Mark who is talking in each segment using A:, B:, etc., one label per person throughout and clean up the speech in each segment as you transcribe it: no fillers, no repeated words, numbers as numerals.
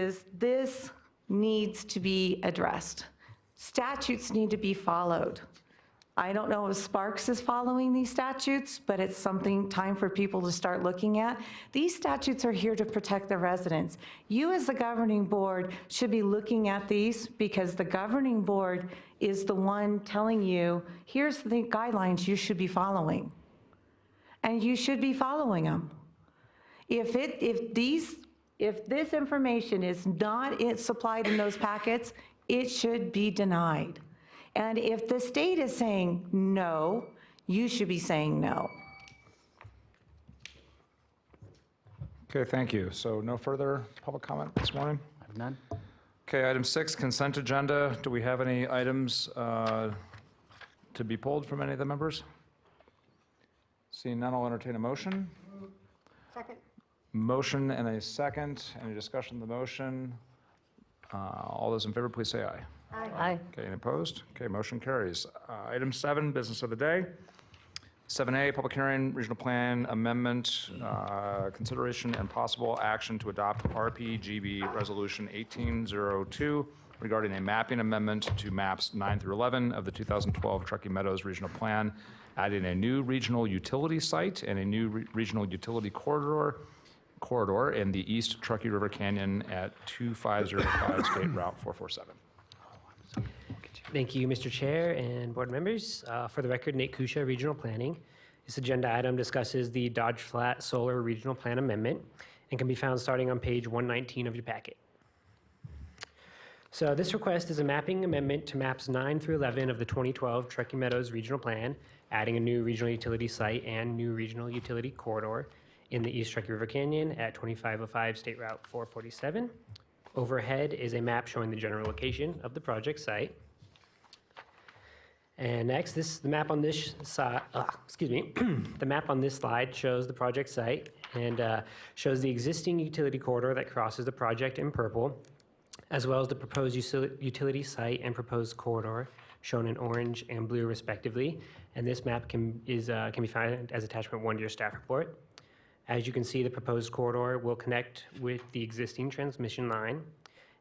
A: is this needs to be addressed. Statutes need to be followed. I don't know if Sparks is following these statutes, but it's something time for people to start looking at. These statutes are here to protect the residents. You as the governing board should be looking at these because the governing board is the one telling you, here's the guidelines you should be following. And you should be following them. If this information is not supplied in those packets, it should be denied. And if the state is saying no, you should be saying no.
B: Okay, thank you. So no further public comment this morning?
C: I have none.
B: Okay, item 6, consent agenda. Do we have any items to be pulled from any of the members? Seeing none, I'll entertain a motion.
D: Second.
B: Motion and a second. Any discussion on the motion? All those in favor, please say aye.
D: Aye.
B: Okay, any opposed? Okay, motion carries. Item 7, business of the day. 7A, public hearing, regional plan amendment, consideration and possible action to adopt RPGB Resolution 1802 regarding a mapping amendment to maps 9 through 11 of the 2012 Truckee Meadows Regional Plan, adding a new regional utility site and a new regional utility corridor in the East Truckee River Canyon at 2505 State Route 447.
E: Thank you, Mr. Chair and board members. For the record, Nate Kusha, Regional Planning. This agenda item discusses the Dodge Flat Solar Regional Plan Amendment and can be found starting on page 119 of your packet. So this request is a mapping amendment to maps 9 through 11 of the 2012 Truckee Meadows Regional Plan, adding a new regional utility site and new regional utility corridor in the East Truckee River Canyon at 2505 State Route 447. Overhead is a map showing the general location of the project site. And next, the map on this side, the map on this slide shows the project site and shows the existing utility corridor that crosses the project in purple, as well as the proposed utility site and proposed corridor shown in orange and blue respectively. And this map can be found as attachment 1 to your staff report. As you can see, the proposed corridor will connect with the existing transmission line,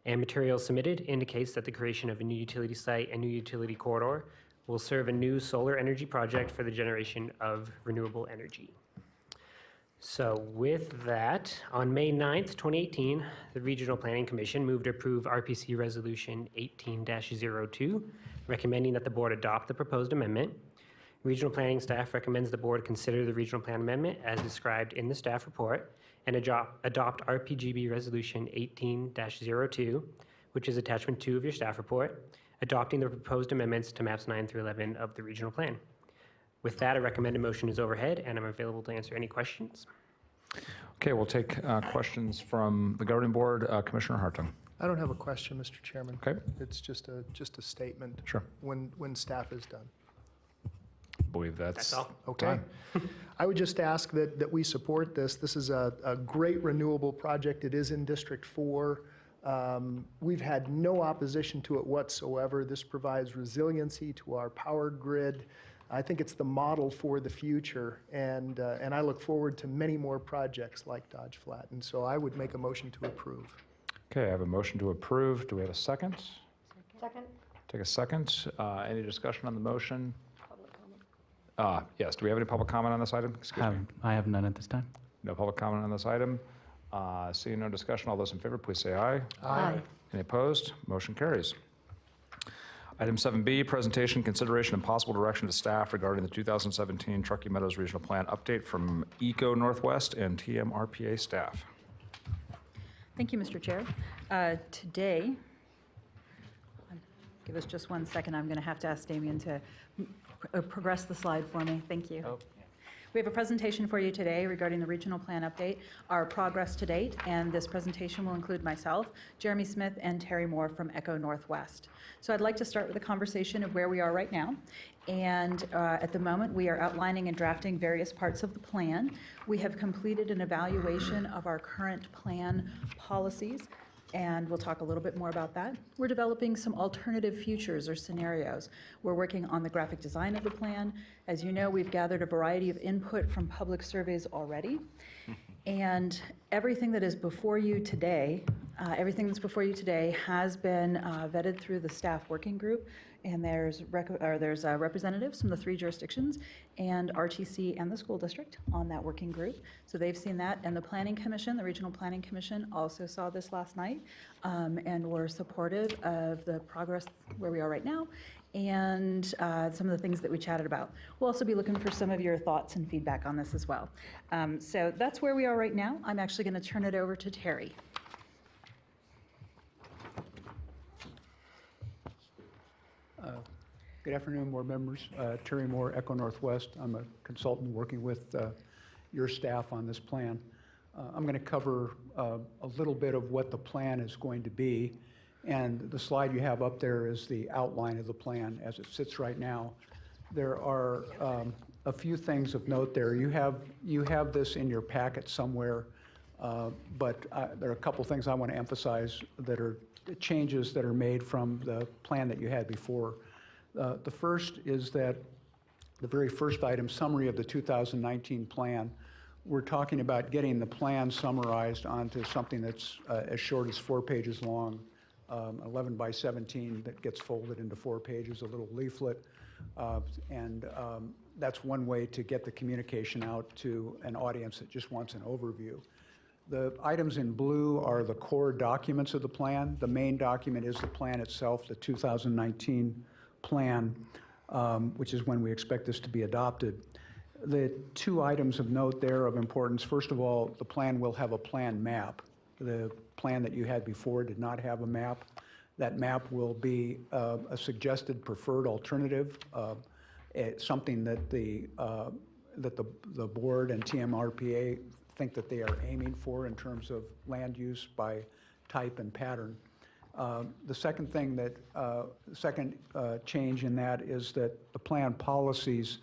E: and material submitted indicates that the creation of a new utility site and new utility corridor will serve a new solar energy project for the generation of renewable energy. So with that, on May 9th, 2018, the Regional Planning Commission moved to approve RPC Resolution 18-02, recommending that the board adopt the proposed amendment. Regional Planning staff recommends the board consider the Regional Plan Amendment as described in the staff report and adopt RPGB Resolution 18-02, which is attachment 2 of your staff report, adopting the proposed amendments to maps 9 through 11 of the regional plan. With that, a recommended motion is overhead, and I'm available to answer any questions.
B: Okay, we'll take questions from the governing board. Commissioner Hartung.
F: I don't have a question, Mr. Chairman.
B: Okay.
F: It's just a statement.
B: Sure.
F: When staff is done.
B: I believe that's
E: all.
F: Okay. I would just ask that we support this. This is a great renewable project. It is in District 4. We've had no opposition to it whatsoever. This provides resiliency to our power grid. I think it's the model for the future, and I look forward to many more projects like Dodge Flat. And so I would make a motion to approve.
B: Okay, I have a motion to approve. Do we have a second?
D: Second.
B: Take a second. Any discussion on the motion?
D: Public comment.
B: Yes, do we have any public comment on this item? Excuse me.
C: I have none at this time.
B: No public comment on this item. Seeing no discussion, all those in favor, please say aye.
D: Aye.
B: Any opposed? Motion carries. Item 7B, presentation, consideration, and possible direction to staff regarding the 2017 Truckee Meadows Regional Plan update from ECO Northwest and Tmr Pa staff.
G: Thank you, Mr. Chair. Today, give us just 1 second. I'm going to have to ask Damien to progress the slide for me. Thank you.
B: Oh.
G: We have a presentation for you today regarding the regional plan update, our progress to date, and this presentation will include myself, Jeremy Smith, and Terry Moore from ECO Northwest. So I'd like to start with a conversation of where we are right now. And at the moment, we are outlining and drafting various parts of the plan. We have completed an evaluation of our current plan policies, and we'll talk a little bit more about that. We're developing some alternative futures or scenarios. We're working on the graphic design of the plan. As you know, we've gathered a variety of input from public surveys already. And everything that is before you today Everything that's before you today has been vetted through the staff working group, and there's representatives from the 3 jurisdictions and RTC and the school district on that working group. So they've seen that, and the Planning Commission, the Regional Planning Commission, also saw this last night and were supportive of the progress where we are right now and some of the things that we chatted about. We'll also be looking for some of your thoughts and feedback on this as well. So that's where we are right now. I'm actually going to turn it over to Terry.
C: Good afternoon, board members. Terry Moore, Echo Northwest. I'm a consultant working with your staff on this plan. I'm going to cover a little bit of what the plan is going to be, and the slide you have up there is the outline of the plan as it sits right now. There are a few things of note there. You have this in your packet somewhere, but there are a couple things I want to emphasize that are changes that are made from the plan that you had before. The first is that the very first item, summary of the 2019 plan, we're talking about getting the plan summarized onto something that's as short as 4 pages long, 11 by 17 that gets folded into 4 pages, a little leaflet. And that's one way to get the communication out to an audience that just wants an overview. The items in blue are the core documents of the plan. The main document is the plan itself, the 2019 plan, which is when we expect this to be adopted. The 2 items of note there of importance, first of all, the plan will have a plan map. The plan that you had before did not have a map. That map will be a suggested preferred alternative, something that the board and Tmr Pa think that they are aiming for in terms of land use by type and pattern. The second thing that, second change in that is that the plan policies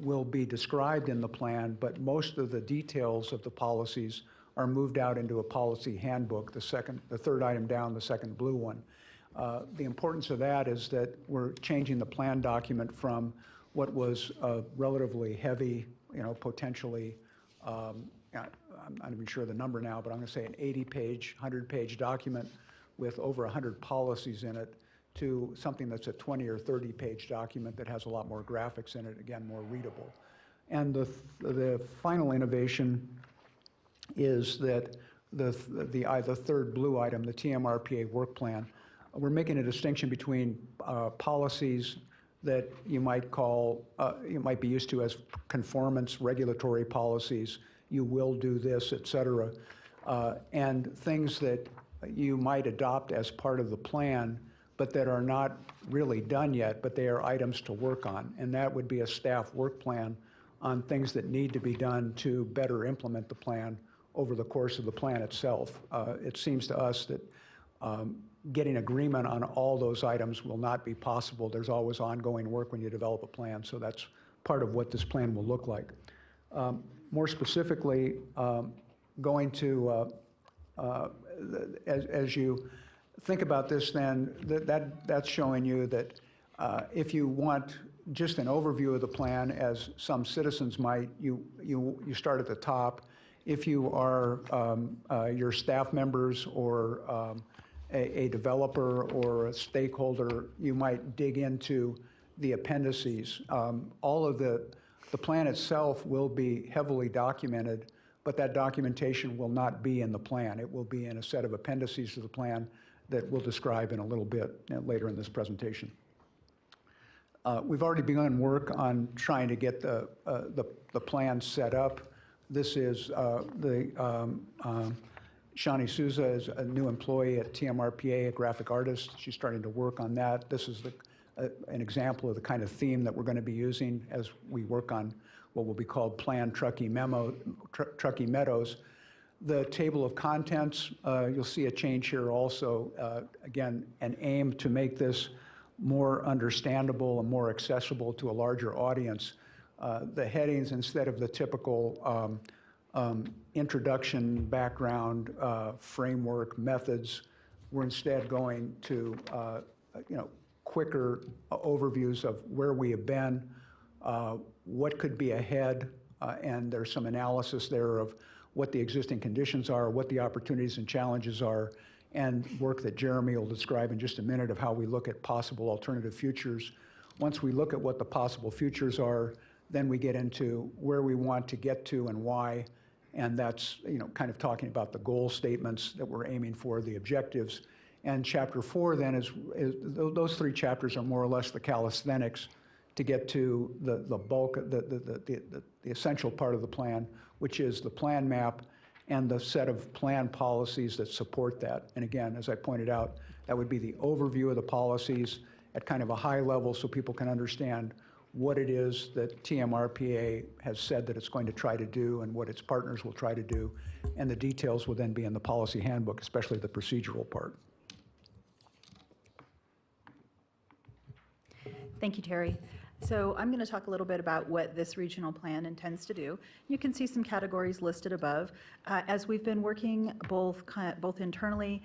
C: will be described in the plan, but most of the details of the policies are moved out into a policy handbook, the third item down, the second blue one. The importance of that is that we're changing the plan document from what was a relatively heavy, potentially, I'm not even sure of the number now, but I'm going to say an 80-page, 100-page document with over 100 policies in it to something that's a 20 or 30-page document that has a lot more graphics in it, again, more readable. And the final innovation is that the third blue item, the Tmr Pa Work Plan, we're making a distinction between policies that you might be used to as conformance regulatory policies, you will do this, et cetera, and things that you might adopt as part of the plan, but that are not really done yet, but they are items to work on. And that would be a staff work plan on things that need to be done to better implement the plan over the course of the plan itself. It seems to us that getting agreement on all those items will not be possible. There's always ongoing work when you develop a plan, so that's part of what this plan will look like. More specifically, going to, as you think about this then, that's showing you that if you want just an overview of the plan, as some citizens might, you start at the top. If you are your staff members or a developer or a stakeholder, you might dig into the appendices. All of the plan itself will be heavily documented, but that documentation will not be in the plan. It will be in a set of appendices to the plan that we'll describe in a little bit later in this presentation. We've already begun work on trying to get the plan set up. This is Shani Souza is a new employee at Tmr Pa, a graphic artist. She's starting to work on that. This is an example of the kind of theme that we're going to be using as we work on what will be called Plan Truckee Meadows. The table of contents, you'll see a change here also. Again, an aim to make this more understandable and more accessible to a larger audience. The headings, instead of the typical introduction, background, framework, methods, we're instead going to quicker overviews of where we have been, what could be ahead, and there's some analysis there of what the existing conditions are, what the opportunities and challenges are, and work that Jeremy will describe in just a minute of how we look at possible alternative futures. Once we look at what the possible futures are, then we get into where we want to get to and why, and that's, kind of talking about the goal statements that we're aiming for, the objectives. And chapter 4 then is those 3 chapters are more or less the calisthenics to get to the bulk, the essential part of the plan, which is the plan map and the set of plan policies that support that. And again, as I pointed out, that would be the overview of the policies at kind of a high level so people can understand what it is that Tmr Pa has said that it's going to try to do and what its partners will try to do. And the details will then be in the policy handbook, especially the procedural part.
G: Thank you, Terry. So I'm going to talk a little bit about what this regional plan intends to do. You can see some categories listed above. As we've been working both internally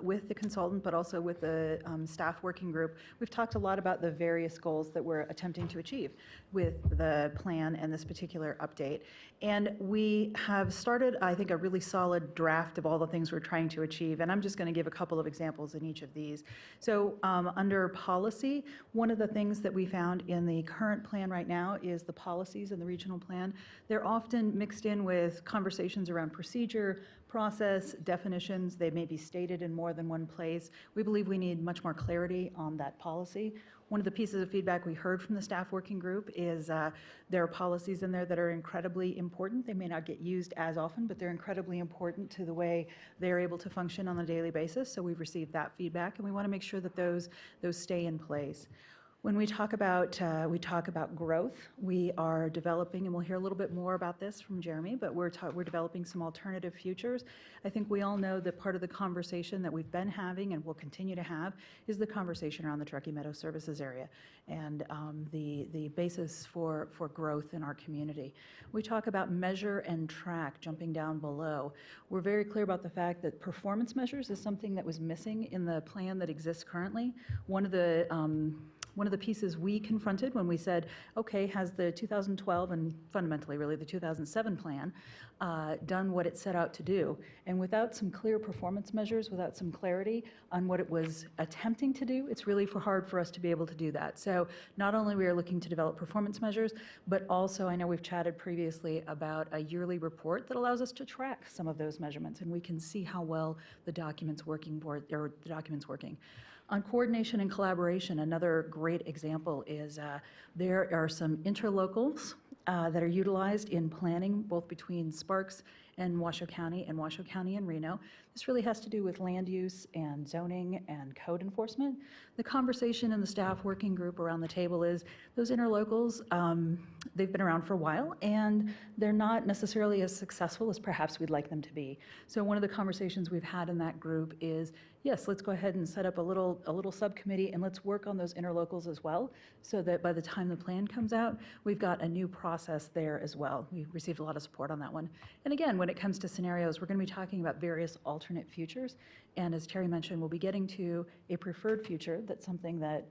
G: with the consultant, but also with the staff working group, we've talked a lot about the various goals that we're attempting to achieve with the plan and this particular update. And we have started, I think, a really solid draft of all the things we're trying to achieve. And I'm just going to give a couple of examples in each of these. So under policy, one of the things that we found in the current plan right now is the policies in the regional plan. They're often mixed in with conversations around procedure, process, definitions. They may be stated in more than one place. We believe we need much more clarity on that policy. One of the pieces of feedback we heard from the staff working group is there are policies in there that are incredibly important. They may not get used as often, but they're incredibly important to the way they're able to function on a daily basis. So we've received that feedback, and we want to make sure that those stay in place. When we talk about growth, we are developing, and we'll hear a little bit more about this from Jeremy, but we're developing some alternative futures. I think we all know that part of the conversation that we've been having and will continue to have is the conversation around the Truckee Meadows services area and the basis for growth in our community. We talk about measure and track, jumping down below. We're very clear about the fact that performance measures is something that was missing in the plan that exists currently. One of the pieces we confronted when we said, okay, has the 2012 and fundamentally really the 2007 plan done what it set out to do? And without some clear performance measures, without some clarity on what it was attempting to do, it's really hard for us to be able to do that. So not only we are looking to develop performance measures, but also I know we've chatted previously about a yearly report that allows us to track some of those measurements, and we can see how well the document's working. On coordination and collaboration, another great example is there are some interlocals that are utilized in planning, both between Sparks and Washoe County and Reno. This really has to do with land use and zoning and code enforcement. The conversation in the staff working group around the table is those interlocals, they've been around for a while, and they're not necessarily as successful as perhaps we'd like them to be. So one of the conversations we've had in that group is, yes, let's go ahead and set up a little subcommittee, and let's work on those interlocals as well, so that by the time the plan comes out, we've got a new process there as well. We received a lot of support on that one. And again, when it comes to scenarios, we're going to be talking about various alternate futures, and as Terry mentioned, we'll be getting to a preferred future. That's something that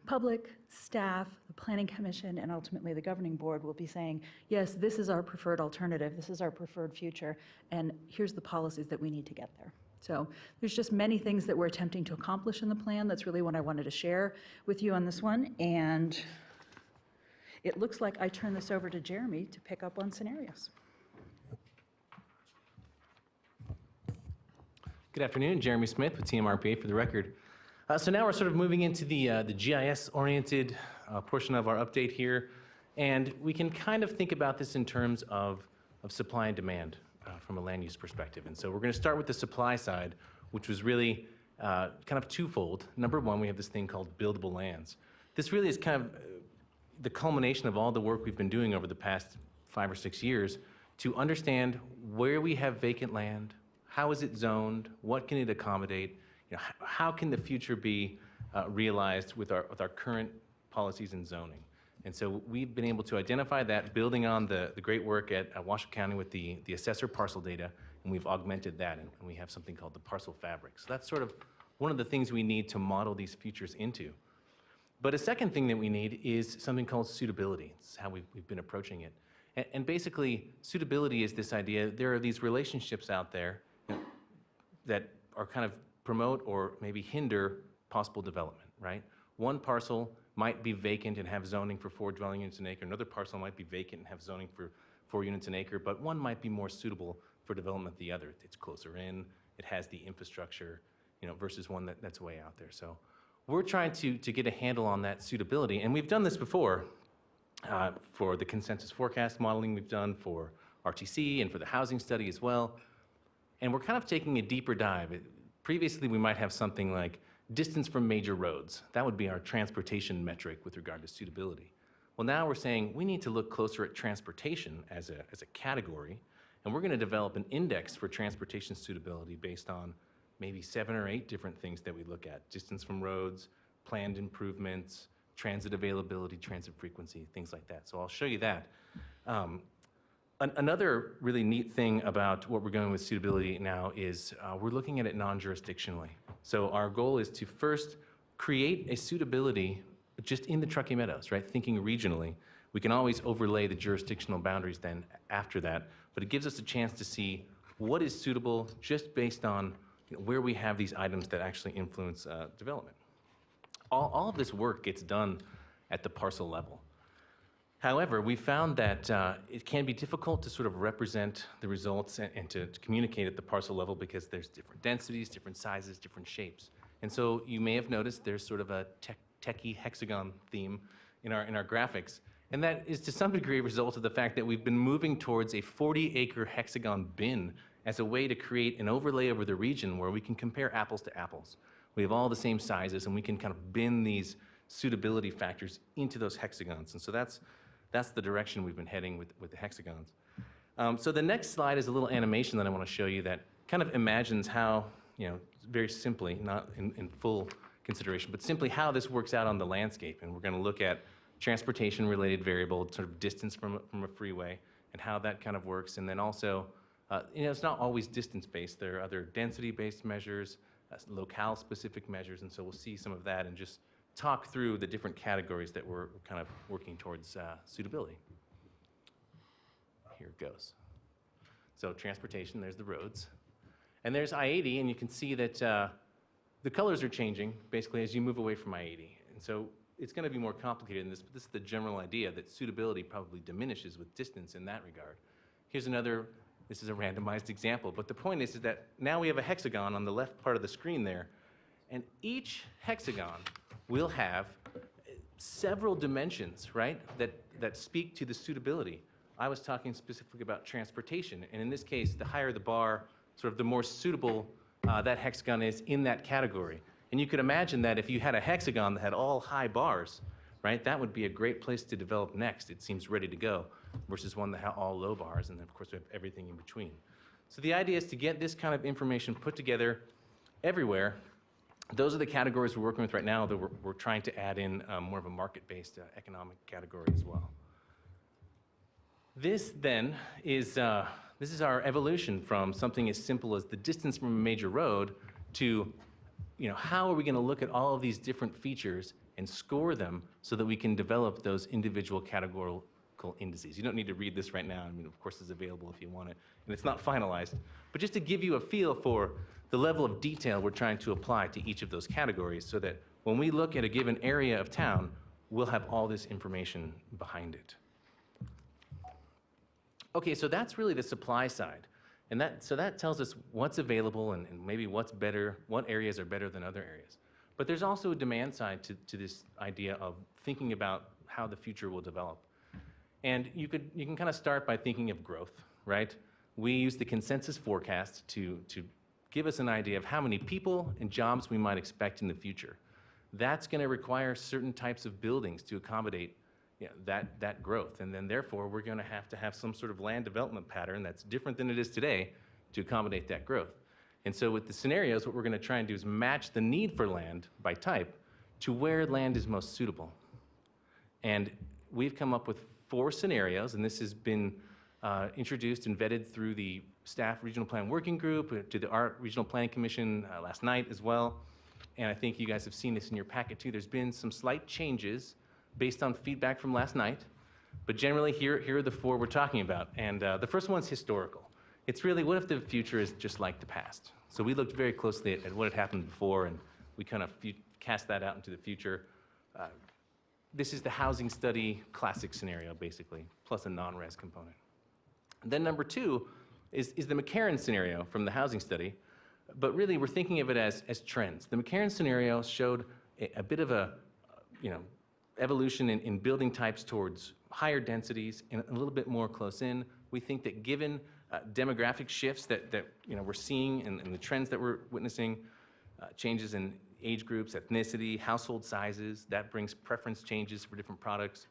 G: public, staff, the Planning Commission, and ultimately the governing board will be saying, yes, this is our preferred alternative, this is our preferred future, and here's the policies that we need to get there. So there's just many things that we're attempting to accomplish in the plan. That's really what I wanted to share with you on this one. And it looks like I turn this over to Jeremy to pick up on scenarios.
H: Good afternoon, Jeremy Smith with Tmr Pa for the record. So now we're sort of moving into the GIS-oriented portion of our update here, and we can kind of think about this in terms of supply and demand from a land use perspective. And so we're going to start with the supply side, which was really kind of twofold. Number one, we have this thing called Buildable Lands. This really is kind of the culmination of all the work we've been doing over the past 5 or 6 years to understand where we have vacant land, how is it zoned, what can it accommodate, how can the future be realized with our current policies and zoning. And so we've been able to identify that, building on the great work at Washoe County with the assessor parcel data, and we've augmented that, and we have something called the Parcel Fabric. So that's sort of one of the things we need to model these futures into. But a second thing that we need is something called suitability. This is how we've been approaching it. And basically, suitability is this idea, there are these relationships out there that are kind of promote or maybe hinder possible development, right? One parcel might be vacant and have zoning for 4 dwelling units an acre. Another parcel might be vacant and have zoning for 4 units an acre, but one might be more suitable for development than the other. It's closer in, it has the infrastructure, versus one that's way out there. So we're trying to get a handle on that suitability, and we've done this before for the consensus forecast modeling we've done for RTC and for the housing study as well. And we're kind of taking a deeper dive. Previously, we might have something like distance from major roads. That would be our transportation metric with regard to suitability. Well, now we're saying we need to look closer at transportation as a category, and we're going to develop an index for transportation suitability based on maybe 7 or 8 different things that we look at: distance from roads, planned improvements, transit availability, transit frequency, things like that. So I'll show you that. Another really neat thing about what we're going with suitability now is we're looking at it non-jurisdictionally. So our goal is to first create a suitability just in the Truckee Meadows, right? Thinking regionally. We can always overlay the jurisdictional boundaries then after that, but it gives us a chance to see what is suitable just based on where we have these items that actually influence development. All of this work gets done at the parcel level. However, we found that it can be difficult to sort of represent the results and to communicate at the parcel level because there's different densities, different sizes, different shapes. And so you may have noticed there's sort of a techie hexagon theme in our graphics. And that is to some degree a result of the fact that we've been moving towards a 40-acre hexagon bin as a way to create an overlay over the region where we can compare apples to apples. We have all the same sizes, and we can kind of bin these suitability factors into those hexagons. And so that's the direction we've been heading with the hexagons. So the next slide is a little animation that I want to show you that kind of imagines how, very simply, not in full consideration, but simply how this works out on the landscape. And we're going to look at transportation-related variable, sort of distance from a freeway, and how that kind of works. And then also, it's not always distance-based. There are other density-based measures, locale-specific measures, and so we'll see some of that and just talk through the different categories that we're kind of working towards suitability. Here it goes. So transportation, there's the roads. And there's I-80, and you can see that the colors are changing, basically, as you move away from I-80. And so it's going to be more complicated than this, but this is the general idea that suitability probably diminishes with distance in that regard. Here's another, this is a randomized example, but the point is that now we have a hexagon on the left part of the screen there, and each hexagon will have several dimensions, right, that speak to the suitability. I was talking specifically about transportation, and in this case, the higher the bar, sort of the more suitable that hexagon is in that category. And you could imagine that if you had a hexagon that had all high bars, right, that would be a great place to develop next. It seems ready to go, versus one that had all low bars, and then of course we have everything in between. So the idea is to get this kind of information put together everywhere. Those are the categories we're working with right now that we're trying to add in more of a market-based economic category as well. This then is, this is our evolution from something as simple as the distance from a major road to, how are we going to look at all of these different features and score them so that we can develop those individual categorical indices. You don't need to read this right now. I mean, of course, it's available if you want it, and it's not finalized. But just to give you a feel for the level of detail we're trying to apply to each of those categories so that when we look at a given area of town, we'll have all this information behind it. Okay, so that's really the supply side. And that tells us what's available and maybe what's better, what areas are better than other areas. But there's also a demand side to this idea of thinking about how the future will develop. And you can kind of start by thinking of growth, right? We use the consensus forecast to give us an idea of how many people and jobs we might expect in the future. That's going to require certain types of buildings to accommodate that growth. And then therefore, we're going to have some sort of land development pattern that's different than it is today to accommodate that growth. And so with the scenarios, what we're going to try and do is match the need for land by type to where land is most suitable. And we've come up with 4 scenarios, and this has been introduced and vetted through the staff regional plan working group, to the ART Regional Planning Commission last night as well. And I think you guys have seen this in your packet too. There's been some slight changes based on feedback from last night, But generally, here are the four we're talking about. And the first one's historical. It's really, what if the future is just like the past? So we looked very closely at what had happened before, and we kind of cast that out into the future. This is the housing study classic scenario, basically, plus a non-res component. And then number two is the McCarran scenario from the housing study. But really, we're thinking of it as trends. The McCarran scenario showed a bit of a, evolution in building types towards higher densities and a little bit more close in. We think that given demographic shifts that we're seeing and the trends that we're witnessing, changes in age groups, ethnicity, household sizes, that brings preference changes for different products,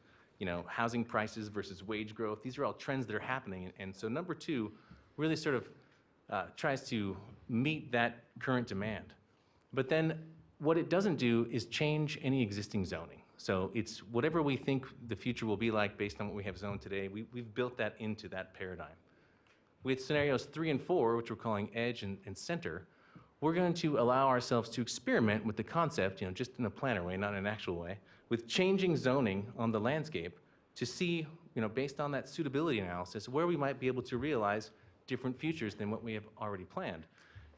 H: housing prices versus wage growth. These are all trends that are happening. And so number two really sort of tries to meet that current demand. But then what it doesn't do is change any existing zoning. So it's whatever we think the future will be like based on what we have zoned today, we've built that into that paradigm. With scenarios 3 and 4, which we're calling edge and center, we're going to allow ourselves to experiment with the concept, just in a planner way, not in an actual way, with changing zoning on the landscape to see, based on that suitability analysis, where we might be able to realize different futures than what we have already planned.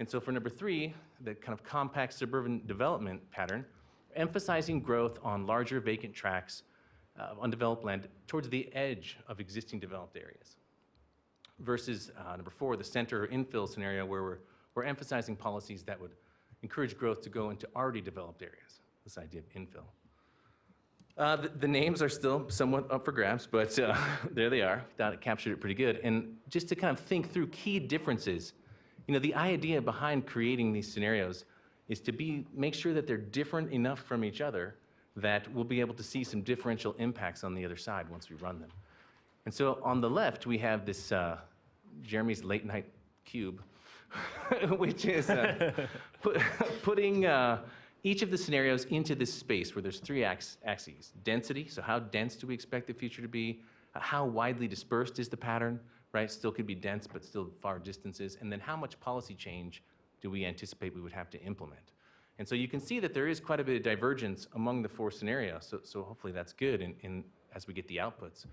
H: And so for number 3, the kind of compact suburban development pattern, emphasizing growth on larger vacant tracts, undeveloped land towards the edge of existing developed areas. Versus number 4, the center or infill scenario where we're emphasizing policies that would encourage growth to go into already developed areas, this idea of infill. The names are still somewhat up for grabs, but there they are. Thought it captured it pretty good. And just to kind of think through key differences, the idea behind creating these scenarios is to make sure that they're different enough from each other that we'll be able to see some differential impacts on the other side once we run them. And so on the left, we have this Jeremy's late night cube, which is putting each of the scenarios into this space where there's 3 axes. Density, so how dense do we expect the future to be? How widely dispersed is the pattern, right? Still could be dense, but still far distances. And then how much policy change do we anticipate we would have to implement? And so you can see that there is quite a bit of divergence among the 4 scenarios, so hopefully that's good as we get the outputs.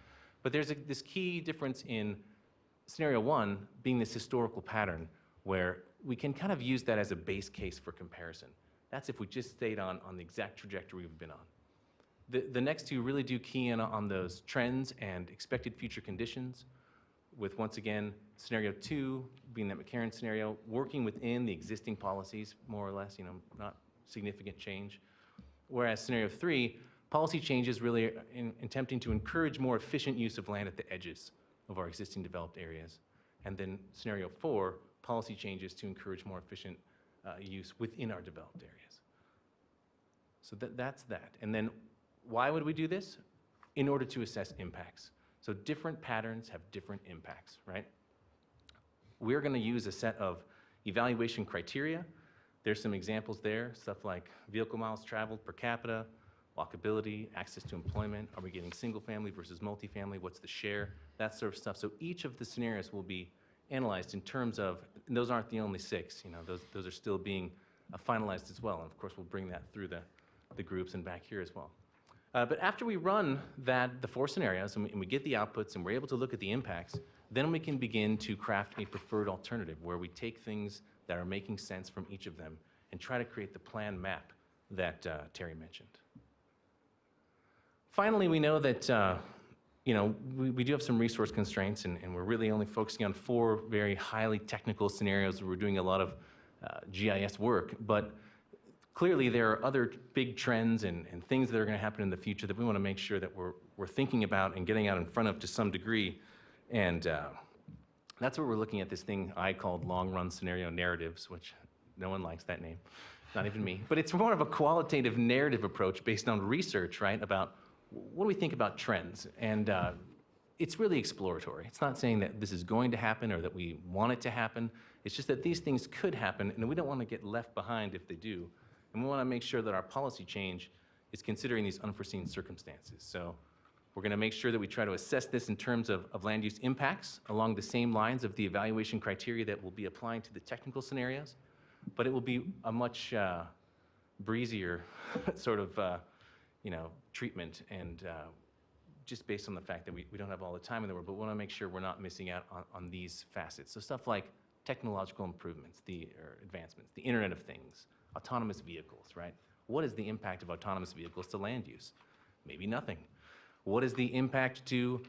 H: But there's this key difference in scenario 1 being this historical pattern where we can kind of use that as a base case for comparison. That's if we just stayed on the exact trajectory we've been on. The next 2 really do key in on those trends and expected future conditions, with, once again, scenario 2 being that McCarran scenario, working within the existing policies, more or less, not significant change. Whereas scenario 3, policy changes really in attempting to encourage more efficient use of land at the edges of our existing developed areas. And then scenario 4, policy changes to encourage more efficient use within our developed areas. So that's that. And then why would we do this? In order to assess impacts. So different patterns have different impacts, right? We're going to use a set of evaluation criteria. There's some examples there, stuff like vehicle miles traveled per capita, walkability, access to employment, are we getting single family versus multifamily, what's the share, that sort of stuff. So each of the scenarios will be analyzed in terms of, and those aren't the only 6, those are still being finalized as well. And of course, we'll bring that through the groups and back here as well. But after we run the 4 scenarios and we get the outputs and we're able to look at the impacts, then we can begin to craft a preferred alternative where we take things that are making sense from each of them and try to create the plan map that Terry mentioned. Finally, we know that we do have some resource constraints, and we're really only focusing on 4 very highly technical scenarios where we're doing a lot of GIS work. But clearly, there are other big trends and things that are going to happen in the future that we want to make sure that we're thinking about and getting out in front of to some degree. And that's where we're looking at this thing I called long-run scenario narratives, which no one likes that name, not even me. But it's more of a qualitative narrative approach based on research, right, about what do we think about trends? And it's really exploratory. It's not saying that this is going to happen or that we want it to happen. It's just that these things could happen, and we don't want to get left behind if they do. And we want to make sure that our policy change is considering these unforeseen circumstances. So we're going to make sure that we try to assess this in terms of land use impacts along the same lines of the evaluation criteria that we'll be applying to the technical scenarios. But it will be a much breezier sort of treatment and just based on the fact that we don't have all the time in the world, but we want to make sure we're not missing out on these facets. So stuff like technological improvements, or advancements, the Internet of Things, autonomous vehicles, right? What is the impact of autonomous vehicles to land use? Maybe nothing. What is the impact to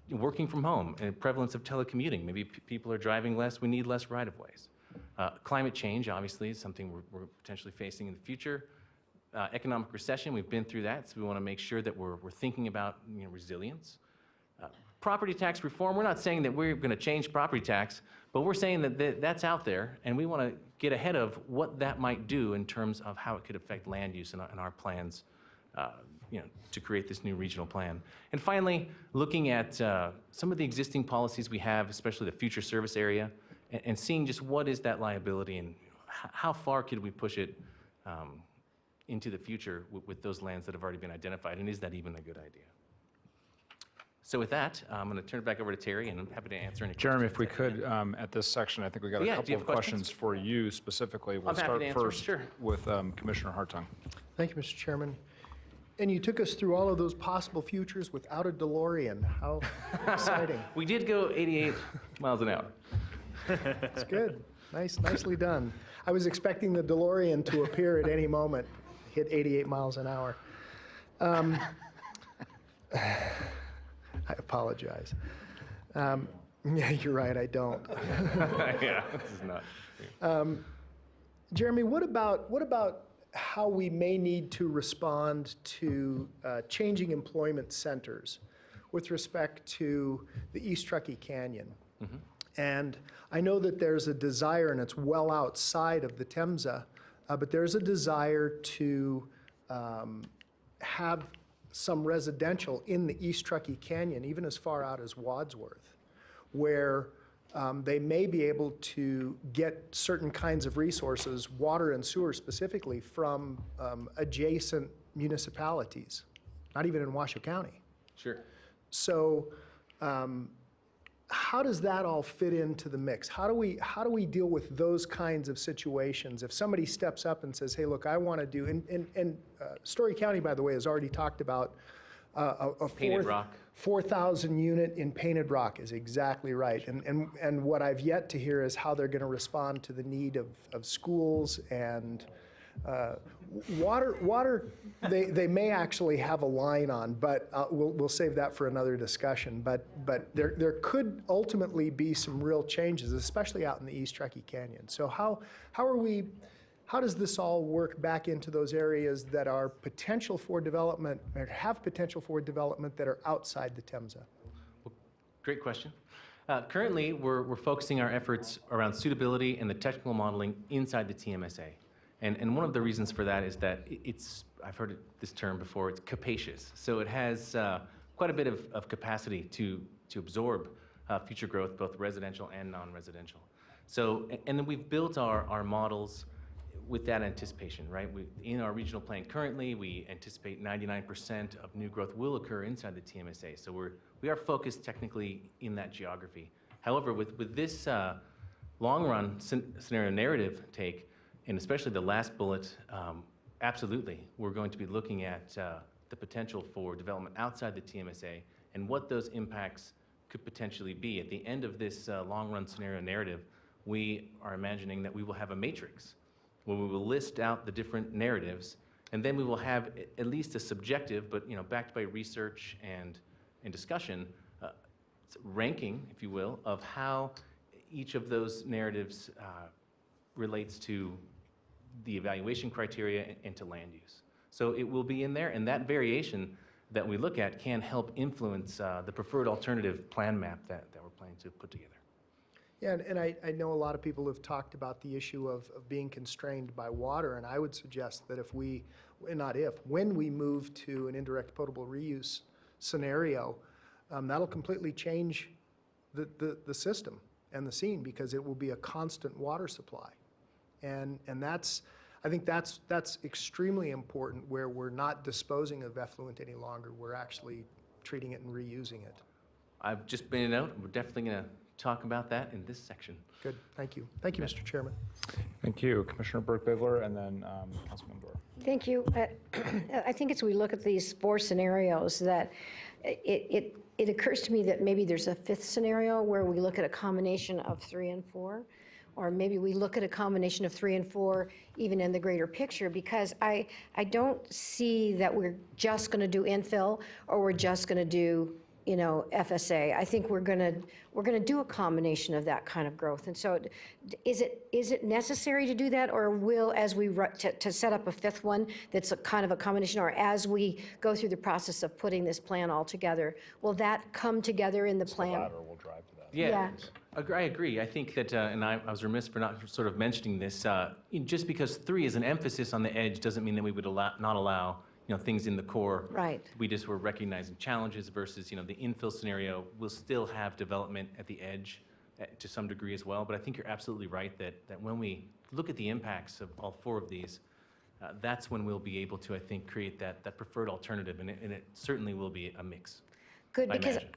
H: working from home and prevalence of telecommuting? Maybe people are driving less, we need less right-of-ways. Climate change, obviously, is something we're potentially facing in the future. Economic recession, we've been through that, so we want to make sure that we're thinking about resilience. Property tax reform, we're not saying that we're going to change property tax, but we're saying that that's out there, and we want to get ahead of what that might do in terms of how it could affect land use in our plans, to create this new regional plan. And finally, looking at some of the existing policies we have, especially the future service area, and seeing just what is that liability and how far could we push it into the future with those lands that have already been identified, and is that even a good idea? So with that, I'm going to turn it back over to Terry, and I'm happy to answer any questions.
B: Jeremy, if we could, at this section, I think we got a
H: Yeah, do
B: couple
H: you
B: of
H: have questions?
B: questions for you specifically. We'll
H: I'm happy
B: start
H: to answer them,
B: first
H: sure.
B: with Commissioner Hartung.
F: Thank you, Mr. Chairman. And you took us through all of those possible futures without a DeLorean. How exciting.
H: We did go 88 miles an hour.
F: It's good. Nicely done. I was expecting the DeLorean to appear at any moment, hit 88 miles an hour. I apologize. Yeah, you're right, I don't.
H: Yeah, this is not.
F: Jeremy, what about how we may need to respond to changing employment centers with respect to the East Truckee Canyon?
H: Mm-hmm.
F: And I know that there's a desire, and it's well outside of the TMSA, but there's a desire to have some residential in the East Truckee Canyon, even as far out as Wadsworth, where they may be able to get certain kinds of resources, water and sewer specifically, from adjacent municipalities, not even in Washoe County.
H: Sure.
F: So how does that all fit into the mix? How do we deal with those kinds of situations? If somebody steps up and says, hey, look, I want to do, and Story County, by the way, has already talked about a
H: Painted Rock.
F: 4,000 unit in Painted Rock is exactly right. And what I've yet to hear is how they're going to respond to the need of schools and water. They may actually have a line on, but we'll save that for another discussion. But there could ultimately be some real changes, especially out in the East Truckee Canyon. So how does this all work back into those areas that are potential for development, or have potential for development, that are outside the TMSA?
H: Well, great question. Currently, we're focusing our efforts around suitability and the technical modeling inside the TMSA. And one of the reasons for that is that I've heard this term before, it's capacious. So it has quite a bit of capacity to absorb future growth, both residential and non-residential. So, and then we've built our models with that anticipation, right? In our regional plan currently, we anticipate 99% of new growth will occur inside the TMSA. So we are focused technically in that geography. However, with this long-run scenario narrative take, and especially the last bullet, absolutely, we're going to be looking at the potential for development outside the TMSA and what those impacts could potentially be. At the end of this long-run scenario narrative, we are imagining that we will have a matrix where we will list out the different narratives, and then we will have at least a subjective, but backed by research and discussion, ranking, if you will, of how each of those narratives relates to the evaluation criteria and to land use. So it will be in there, and that variation that we look at can help influence the preferred alternative plan map that we're planning to put together.
F: Yeah, and I know a lot of people have talked about the issue of being constrained by water, and I would suggest that when we move to an indirect potable reuse scenario, that'll completely change the system and the scene, because it will be a constant water supply. And I think that's extremely important, where we're not disposing of effluent any longer. We're actually treating it and reusing it.
H: I've just been out. We're definitely going to talk about that in this section.
F: Good, thank you. Thank you, Mr. Chairman.
B: Thank you. Commissioner Burke-Bigler, and then Councilman Dorr.
D: Thank you. I think as we look at these 4 scenarios, that it occurs to me that maybe there's a 5th scenario where we look at a combination of 3 and 4, or maybe we look at a combination of 3 and 4 even in the greater picture, because I don't see that we're just going to do infill or we're just going to do, you know, FSA. I think we're going to do a combination of that kind of growth. And so is it necessary to do that, or will, as we to set up a 5th one that's a kind of a combination, or as we go through the process of putting this plan all together, will that come together in the plan?
H: Yeah, I agree. I think that, and I was remiss for not sort of mentioning this, just because 3 is an emphasis on the edge doesn't mean that we would not allow, you know, things in the core.
D: Right.
H: We just were recognizing challenges versus, you know, the infill scenario will still have development at the edge to some degree as well. But I think you're absolutely right that when we look at the impacts of all 4 of these, that's when we'll be able to, I think, create that preferred alternative, and it certainly will be a mix.
D: Good,
H: I
D: because
H: imagine.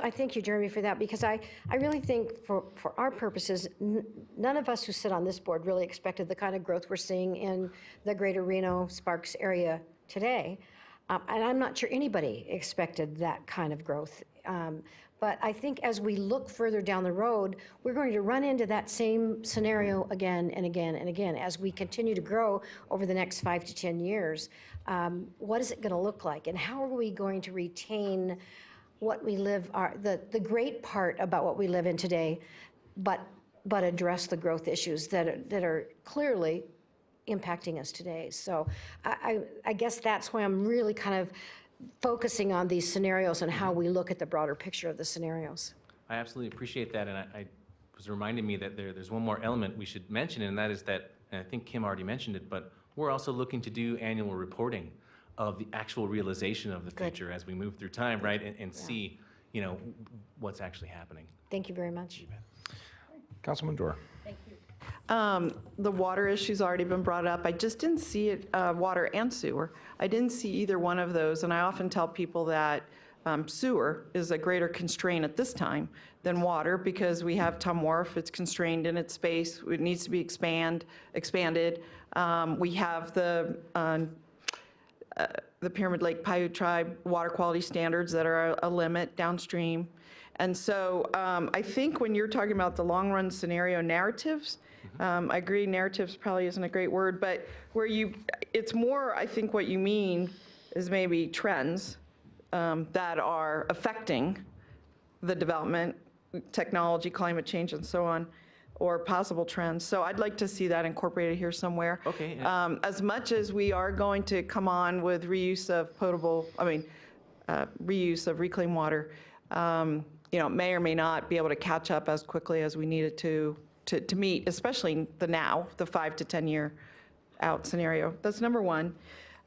D: I thank you, Jeremy, for that, because I really think for our purposes, none of us who sit on this board really expected the kind of growth we're seeing in the greater Reno Sparks area today. And I'm not sure anybody expected that kind of growth. But I think as we look further down the road, we're going to run into that same scenario again and again and again as we continue to grow over the next 5 to 10 years. What is it going to look like, and how are we going to retain what we live, the great part about what we live in today, but address the growth issues that are clearly impacting us today. So I guess that's why I'm really kind of focusing on these scenarios and how we look at the broader picture of the scenarios.
H: I absolutely appreciate that, and I was reminding me that there's one more element we should mention, and that is that, and I think Kim already mentioned it, but we're also looking to do annual reporting of the actual realization of the
D: Good.
H: future as we move through time, right, and see, you know, what's actually happening.
D: Thank you very much.
B: Councilman Dorr.
I: The water issue's already been brought up. I just didn't see it, water and sewer. I didn't see either one of those, and I often tell people that sewer is a greater constraint at this time than water, because we have Tom Wharf, it's constrained in its space, it needs to be expanded. We have the Pyramid Lake Paiute Tribe water quality standards that are a limit downstream. And so I think when you're talking about the long-run scenario narratives, I agree, narratives probably isn't a great word, but it's more, I think what you mean is maybe trends that are affecting the development, technology, climate change, and so on, or possible trends. So I'd like to see that incorporated here somewhere.
H: Okay, yeah.
I: As much as we are going to come on with reuse of reuse of reclaimed water, you know, may or may not be able to catch up as quickly as we needed to meet, especially the 5 to 10 year out scenario. That's number one.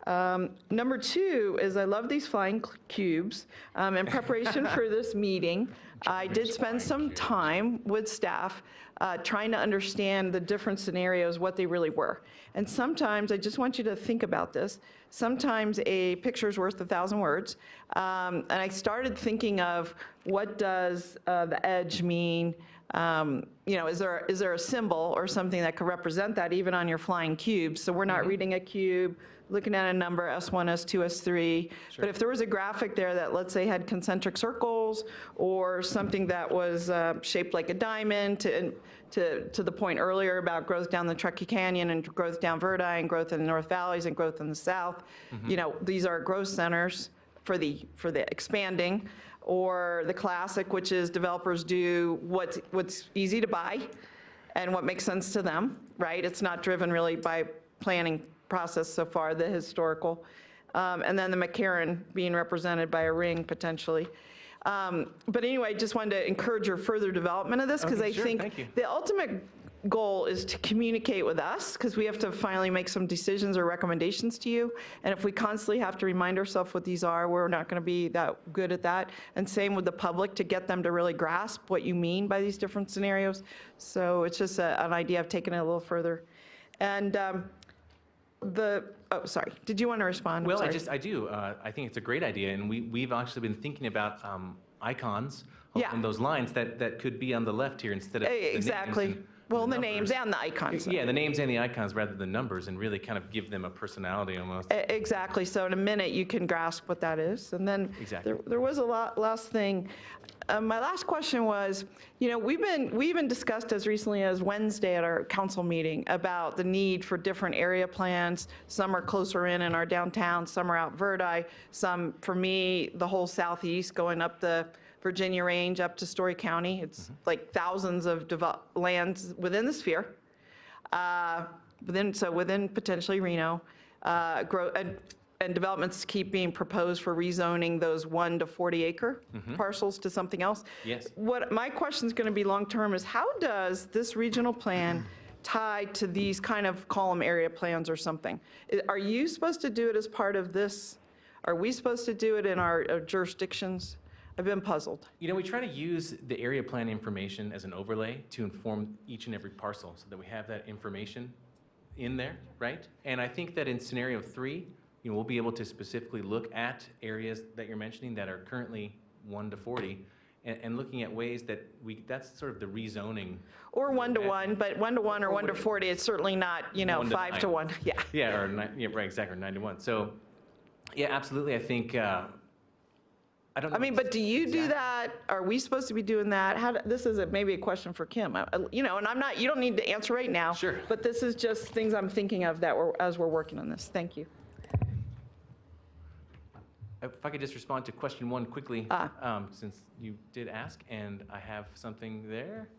I: Number two is I love these flying cubes. In preparation for this meeting, I did spend some time with staff trying to understand the different scenarios, what they really were. And sometimes, I just want you to think about this, sometimes a picture's worth 1,000 words. And I started thinking of what does the edge mean? You know, is there a symbol or something that could represent that even on your flying cubes? So we're not reading a cube, looking at a number, S1, S2, S3. But if there was a graphic there that, let's say, had concentric circles or something that was shaped like a diamond, to the point earlier about growth down the Truckee Canyon and growth down Verdi and growth in the North Valleys and growth in the South, you know, these are growth centers for the expanding. Or the classic, which is developers do what's easy to buy and what makes sense to them, right? It's not driven really by planning process so far, the historical. And then the McCarran being represented by a ring potentially. But anyway, just wanted to encourage your further development of this, because
H: Okay,
I: I
H: sure,
I: think
H: thank you.
I: the ultimate goal is to communicate with us, because we have to finally make some decisions or recommendations to you. And if we constantly have to remind ourselves what these are, we're not going to be that good at that. And same with the public, to get them to really grasp what you mean by these different scenarios. So it's just an idea I've taken it a little further. And oh, sorry, did you want to respond? I'm
H: Well,
I: sorry.
H: I do. I think it's a great idea, and we've actually been thinking about icons
I: Yeah.
H: on those lines that could be on the left here instead of the names.
I: Exactly.
H: And
I: Well, the names and the icons.
H: Yeah, the names and the icons rather than numbers, and really kind of give them a personality almost.
I: Exactly. So in a minute, you can grasp what that is. And then
H: Exactly.
I: there was a last thing. My last question was, we even discussed as recently as Wednesday at our council meeting about the need for different area plans. Some are closer in our downtown, some are out Verdi, some, for me, the whole southeast going up the Virginia range up to Story County. It's like thousands of lands within the sphere, within potentially Reno. And developments keep being proposed for rezoning those 1 to 40 acre parcels to something else.
H: Yes.
I: What my question is going to be long-term is how does this regional plan tie to these kind of column area plans or something? Are you supposed to do it as part of this? Are we supposed to do it in our jurisdictions? I've been puzzled.
H: We try to use the area plan information as an overlay to inform each and every parcel so that we have that information in there, right? And I think that in scenario 3, we'll be able to specifically look at areas that you're mentioning that are currently 1 to 40 and looking at ways that that's sort of the rezoning.
I: Or 1 to 1, but 1 to 1 or 1 to 40, it's certainly not,
H: 1 to
I: 5 to 1. Yeah.
H: Yeah, or right, exactly, or 9 to 1. So, yeah, absolutely. I think, I don't know.
I: I mean, but do you do that? Are we supposed to be doing that? This is maybe a question for Kim. And I'm not, you don't need to answer right now.
H: Sure.
I: But this is just things I'm thinking of as we're working on this. Thank you.
H: If I could just respond to question 1 quickly, since you did ask, and I have something there,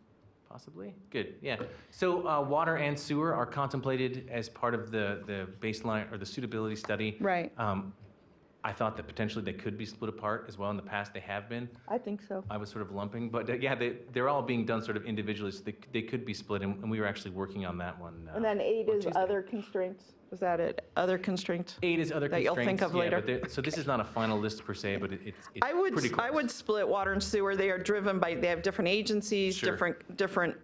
H: possibly? Good, yeah. So water and sewer are contemplated as part of the baseline or the suitability study.
I: Right.
H: I thought that potentially they could be split apart as well. In the past, they have been.
I: I think so.
H: I was sort of lumping, but yeah, they're all being done sort of individually, so they could be split, and we were actually working on that one.
I: And then 8
H: on
I: is
H: Tuesday.
I: other constraints. Was that it? Other constraints?
H: 8 is other
I: that
H: constraints.
I: you'll think of
H: yeah,
I: later.
H: But so this is not a final list per se, but it's pretty close.
I: I would split water and sewer. They are driven by, they have different agencies,
H: Sure.
I: different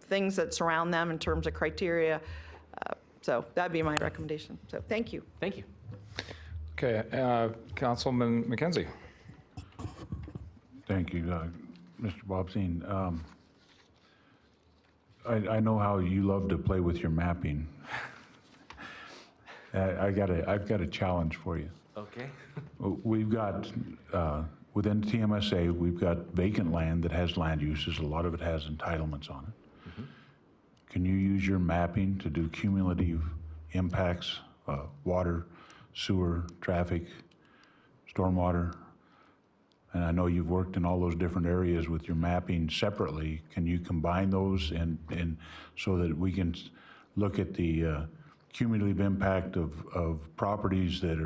I: things that surround them in terms of criteria. So that'd be my recommendation. So thank you.
H: Thank you.
B: Okay, Councilman McKenzie.
J: Thank you, Mr. Bobstein. I know how you love to play with your mapping. I've got a challenge for you.
H: Okay.
J: We've got, within TMSA, we've got vacant land that has land uses. A lot of it has entitlements on it. Can you use your mapping to do cumulative impacts, water, sewer, traffic, stormwater? And I know you've worked in all those different areas with your mapping separately. Can you combine those and so that we can look at the cumulative impact of properties that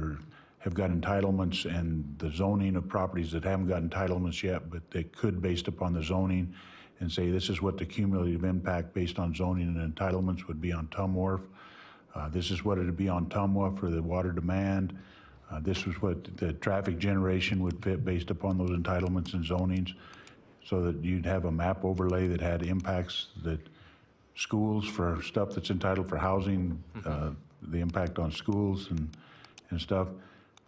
J: have got entitlements and the zoning of properties that haven't got entitlements yet, but they could based upon the zoning, and say this is what the cumulative impact based on zoning and entitlements would be on Tumwharf. This is what it would be on Tumwa for the water demand. This was what the traffic generation would fit based upon those entitlements and zonings, so that you'd have a map overlay that had impacts that schools for stuff that's entitled for housing, the impact on schools and stuff,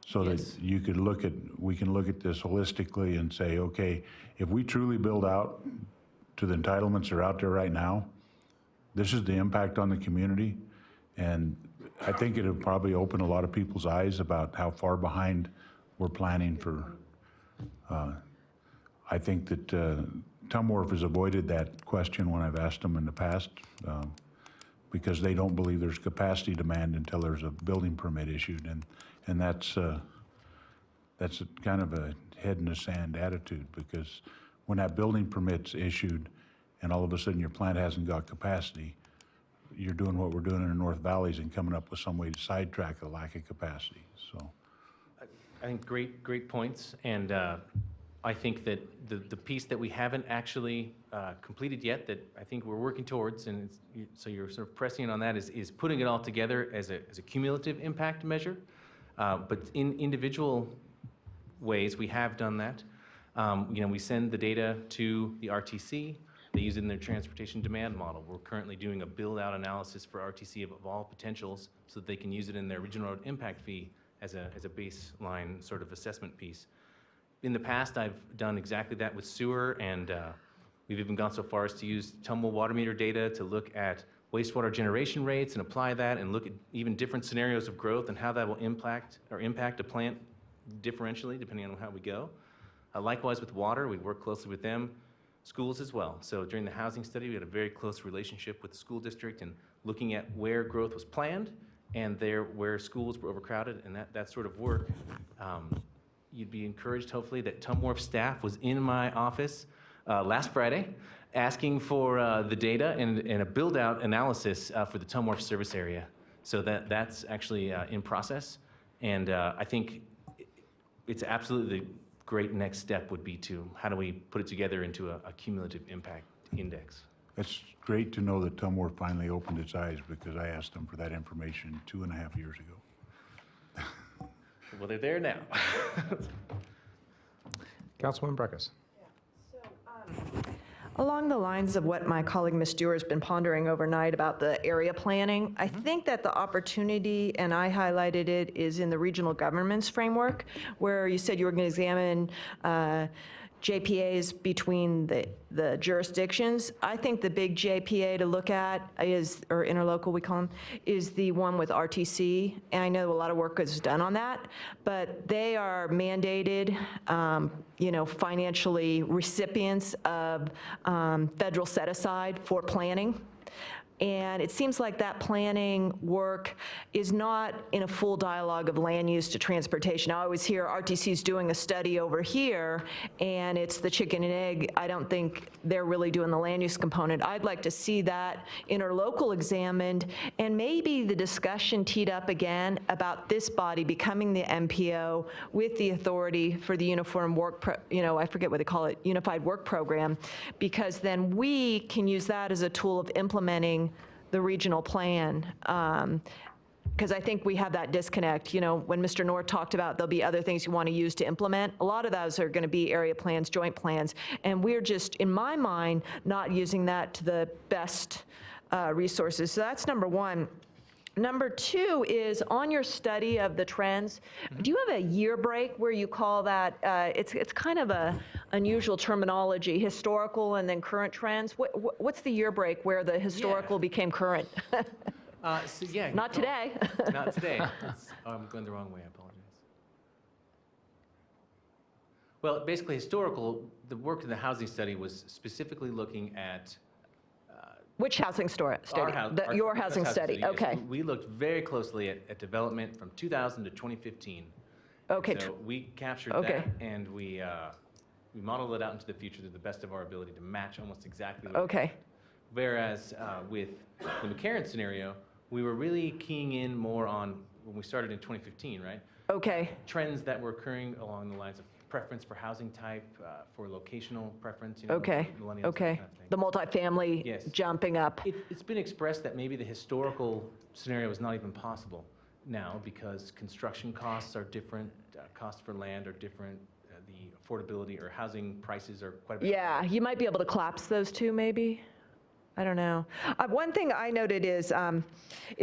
J: so
H: Yes.
J: that we can look at this holistically and say, okay, if we truly build out to the entitlements that are out there right now, this is the impact on the community. And I think it'll probably open a lot of people's eyes about how far behind we're planning for. I think that Tumwharf has avoided that question when I've asked them in the past, because they don't believe there's capacity demand until there's a building permit issued, and that's kind of a head in the sand attitude, because when that building permit's issued and all of a sudden your plant hasn't got capacity, you're doing what we're doing in the North Valleys and coming up with some way to sidetrack the lack of capacity, so.
H: I think great points, and I think that the piece that we haven't actually completed yet that I think we're working towards, and so you're sort of pressing on that, is putting it all together as a cumulative impact measure. But in individual ways, we have done that. We send the data to the RTC. They use it in their transportation demand model. We're currently doing a build-out analysis for RTC of all potentials so that they can use it in their regional road impact fee as a baseline sort of assessment piece. In the past, I've done exactly that with sewer, and We've even gone so far as to use tumble water meter data to look at wastewater generation rates and apply that and look at even different scenarios of growth and how that will impact a plant differentially depending on how we go. Likewise with water, we work closely with them, schools as well. So during the housing study, we had a very close relationship with the school district and looking at where growth was planned and where schools were overcrowded and that sort of work. You'd be encouraged, hopefully, that TMWRF staff was in my office last Friday asking for the data and a build-out analysis for the TMWRF service area. So that's actually in process. And I think it's absolutely the great next step would be to how do we put it together into a cumulative impact index.
J: It's great to know that TMWRF finally opened its eyes because I asked them for that information 2.5 years ago.
H: Well, they're there now.
B: Councilwoman Breckus.
K: Along the lines of what my colleague Ms. Dewar has been pondering overnight about the area planning, I think that the opportunity, and I highlighted it, is in the regional governments framework, where you said you were going to examine JPAs between the jurisdictions. I think the big JPA to look at is, or interlocal we call them, is the one with RTC. And I know a lot of work is done on that, but they are mandated, financially recipients of federal set aside for planning. And it seems like that planning work is not in a full dialogue of land use to transportation. I always hear RTC's doing a study over here, and it's the chicken and egg. I don't think they're really doing the land use component. I'd like to see that interlocal examined, and maybe the discussion teed up again about this body becoming the MPO with the authority for the uniform work, I forget what they call it, unified work program, because then we can use that as a tool of implementing the regional plan. Because I think we have that disconnect. When Mr. North talked about there'll be other things you want to use to implement, a lot of those are going to be area plans, joint plans, and we're just, in my mind, not using that to the best resources. So that's number one. Number two is on your study of the trends, do you have a year break where you call that, it's kind of a unusual terminology, historical and then current trends? What's the year break where the historical became current? Not today.
H: Not today. I'm going the wrong way, I apologize. Well, basically historical, the work in the housing study was specifically looking at
K: Which housing study? Your housing study,
H: yes.
K: okay.
H: We looked very closely at development from 2000 to 2015.
K: Okay.
H: So we captured
K: Okay.
H: that and we modeled it out into the future to the best of our ability to match almost exactly.
K: Okay.
H: Whereas with the McCarran scenario, we were really keying in more on, when we started in 2015, right?
K: Okay.
H: Trends that were occurring along the lines of preference for housing type, for locational preference,
K: Okay.
H: millennials, that
K: Okay.
H: kind of thing.
K: The multifamily
H: Yes.
K: jumping up.
H: It's been expressed that maybe the historical scenario is not even possible now because construction costs are different, costs for land are different, the affordability or housing prices are quite a bit.
K: Yeah, you might be able to collapse those two, maybe. I don't know. One thing I noted is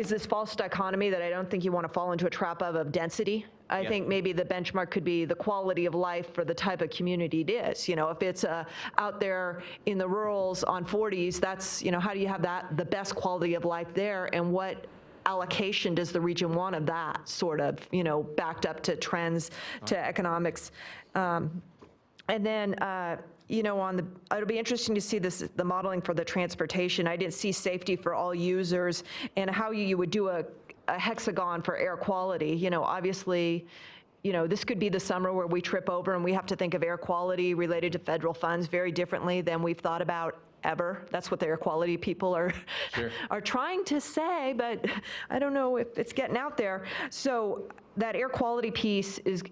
K: this false dichotomy that I don't think you want to fall into a trap of density. I
H: Yeah.
K: think maybe the benchmark could be the quality of life for the type of community it is. If it's out there in the rurals on 40s, that's, how do you have the best quality of life there, and what allocation does the region want of that sort of, backed up to trends, to economics. And then, it'll be interesting to see the modeling for the transportation. I didn't see safety for all users and how you would do a hexagon for air quality. Obviously, this could be the summer where we trip over and we have to think of air quality related to federal funds very differently than we've thought about ever. That's what the air quality people are trying to say, but I don't know if it's getting out there. So that air quality piece is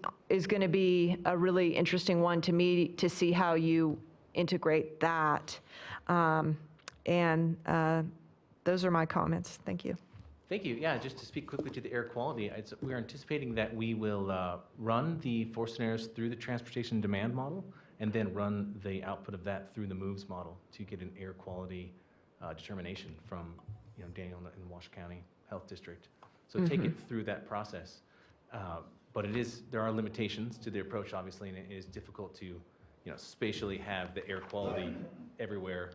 K: going to be a really interesting one to me to see how you integrate that. Those are my comments. Thank you.
H: Thank you. Yeah, just to speak quickly to the air quality, we're anticipating that we will run the 4 scenarios through the transportation demand model and then run the output of that through the moves model to get an air quality determination from Daniel in Wash County Health District. So take it through that process. But there are limitations to the approach, obviously, and it is difficult to spatially have the air quality everywhere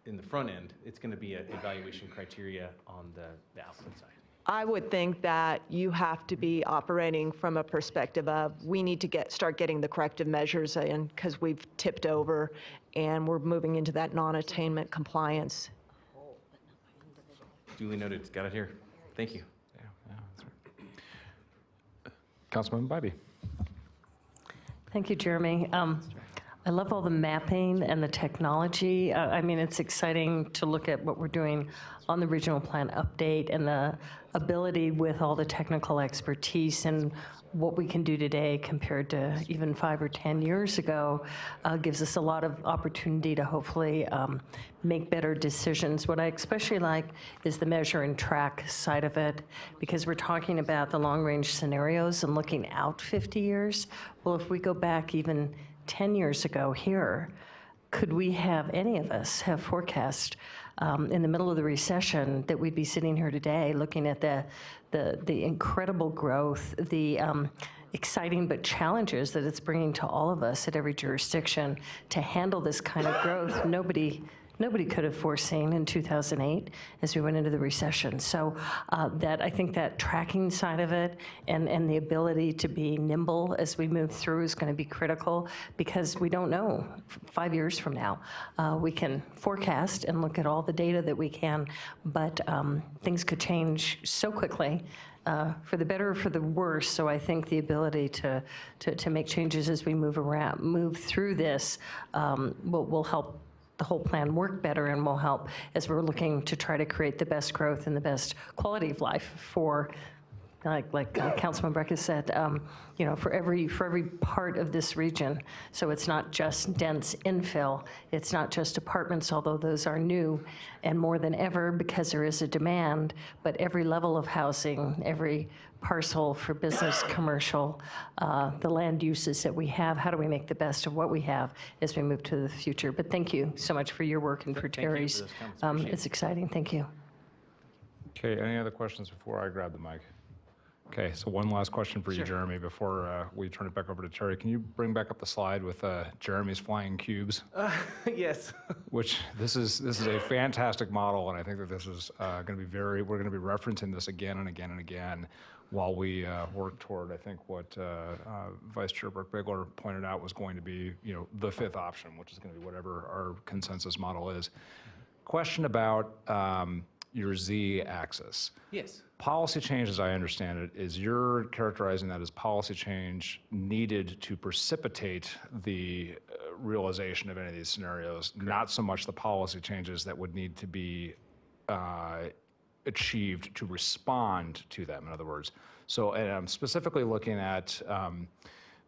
H: in the front end. It's going to be an evaluation criteria on the output side.
K: I would think that you have to be operating from a perspective of, we need to start getting the corrective measures in because we've tipped over and we're moving into that non-attainment compliance.
H: Duly noted. Got it here. Thank you.
B: Yeah, that's right. Councilman Bybee.
L: Thank you, Jeremy. I love all the mapping and the technology. I mean, it's exciting to look at what we're doing on the regional plan update and the ability with all the technical expertise and what we can do today compared to even 5 or 10 years ago gives us a lot of opportunity to hopefully make better decisions. What I especially like is the measure and track side of it, because we're talking about the long-range scenarios and looking out 50 years. Well, if we go back even 10 years ago here, could we have, any of us, have forecast in the middle of the recession that we'd be sitting here today looking at the incredible growth, the exciting but challenges that it's bringing to all of us at every jurisdiction to handle this kind of growth? Nobody could have foreseen in 2008 as we went into the recession. So I think that tracking side of it and the ability to be nimble as we move through is going to be critical, because we don't know 5 years from now. We can forecast and look at all the data that we can, but things could change so quickly. For the better or for the worse. So I think the ability to make changes as we move through this will help the whole plan work better, and will help as we're looking to try to create the best growth and the best quality of life for, like Councilman Breck has said, for every part of this region. So it's not just dense infill, it's not just apartments, although those are new and more than ever because there is a demand, but every level of housing, every parcel for business, commercial, the land uses that we have, how do we make the best of what we have as we move to the future? But thank you so much for your work and for
H: Thank you for
L: Terry's.
H: those comments. Appreciate
L: It's
H: it.
L: exciting, thank you.
B: Okay, any other questions before I grab the mic? Okay, so one last question for you, Jeremy, before we turn it back over to Terry. Can you bring back up the slide with Jeremy's flying cubes?
H: Yes.
B: Which this is a fantastic model, and I think that this is going to be we're going to be referencing this again and again and again while we work toward, I think, what Vice Chair Burke-Bigler pointed out was going to be, the fifth option, which is going to be whatever our consensus model is. Question about your Z-axis.
H: Yes.
B: Policy change, as I understand it, is you're characterizing that as policy change needed to precipitate the realization of any of these scenarios, not so much the policy changes that would need to be achieved to respond to them, in other words. So, and I'm specifically looking at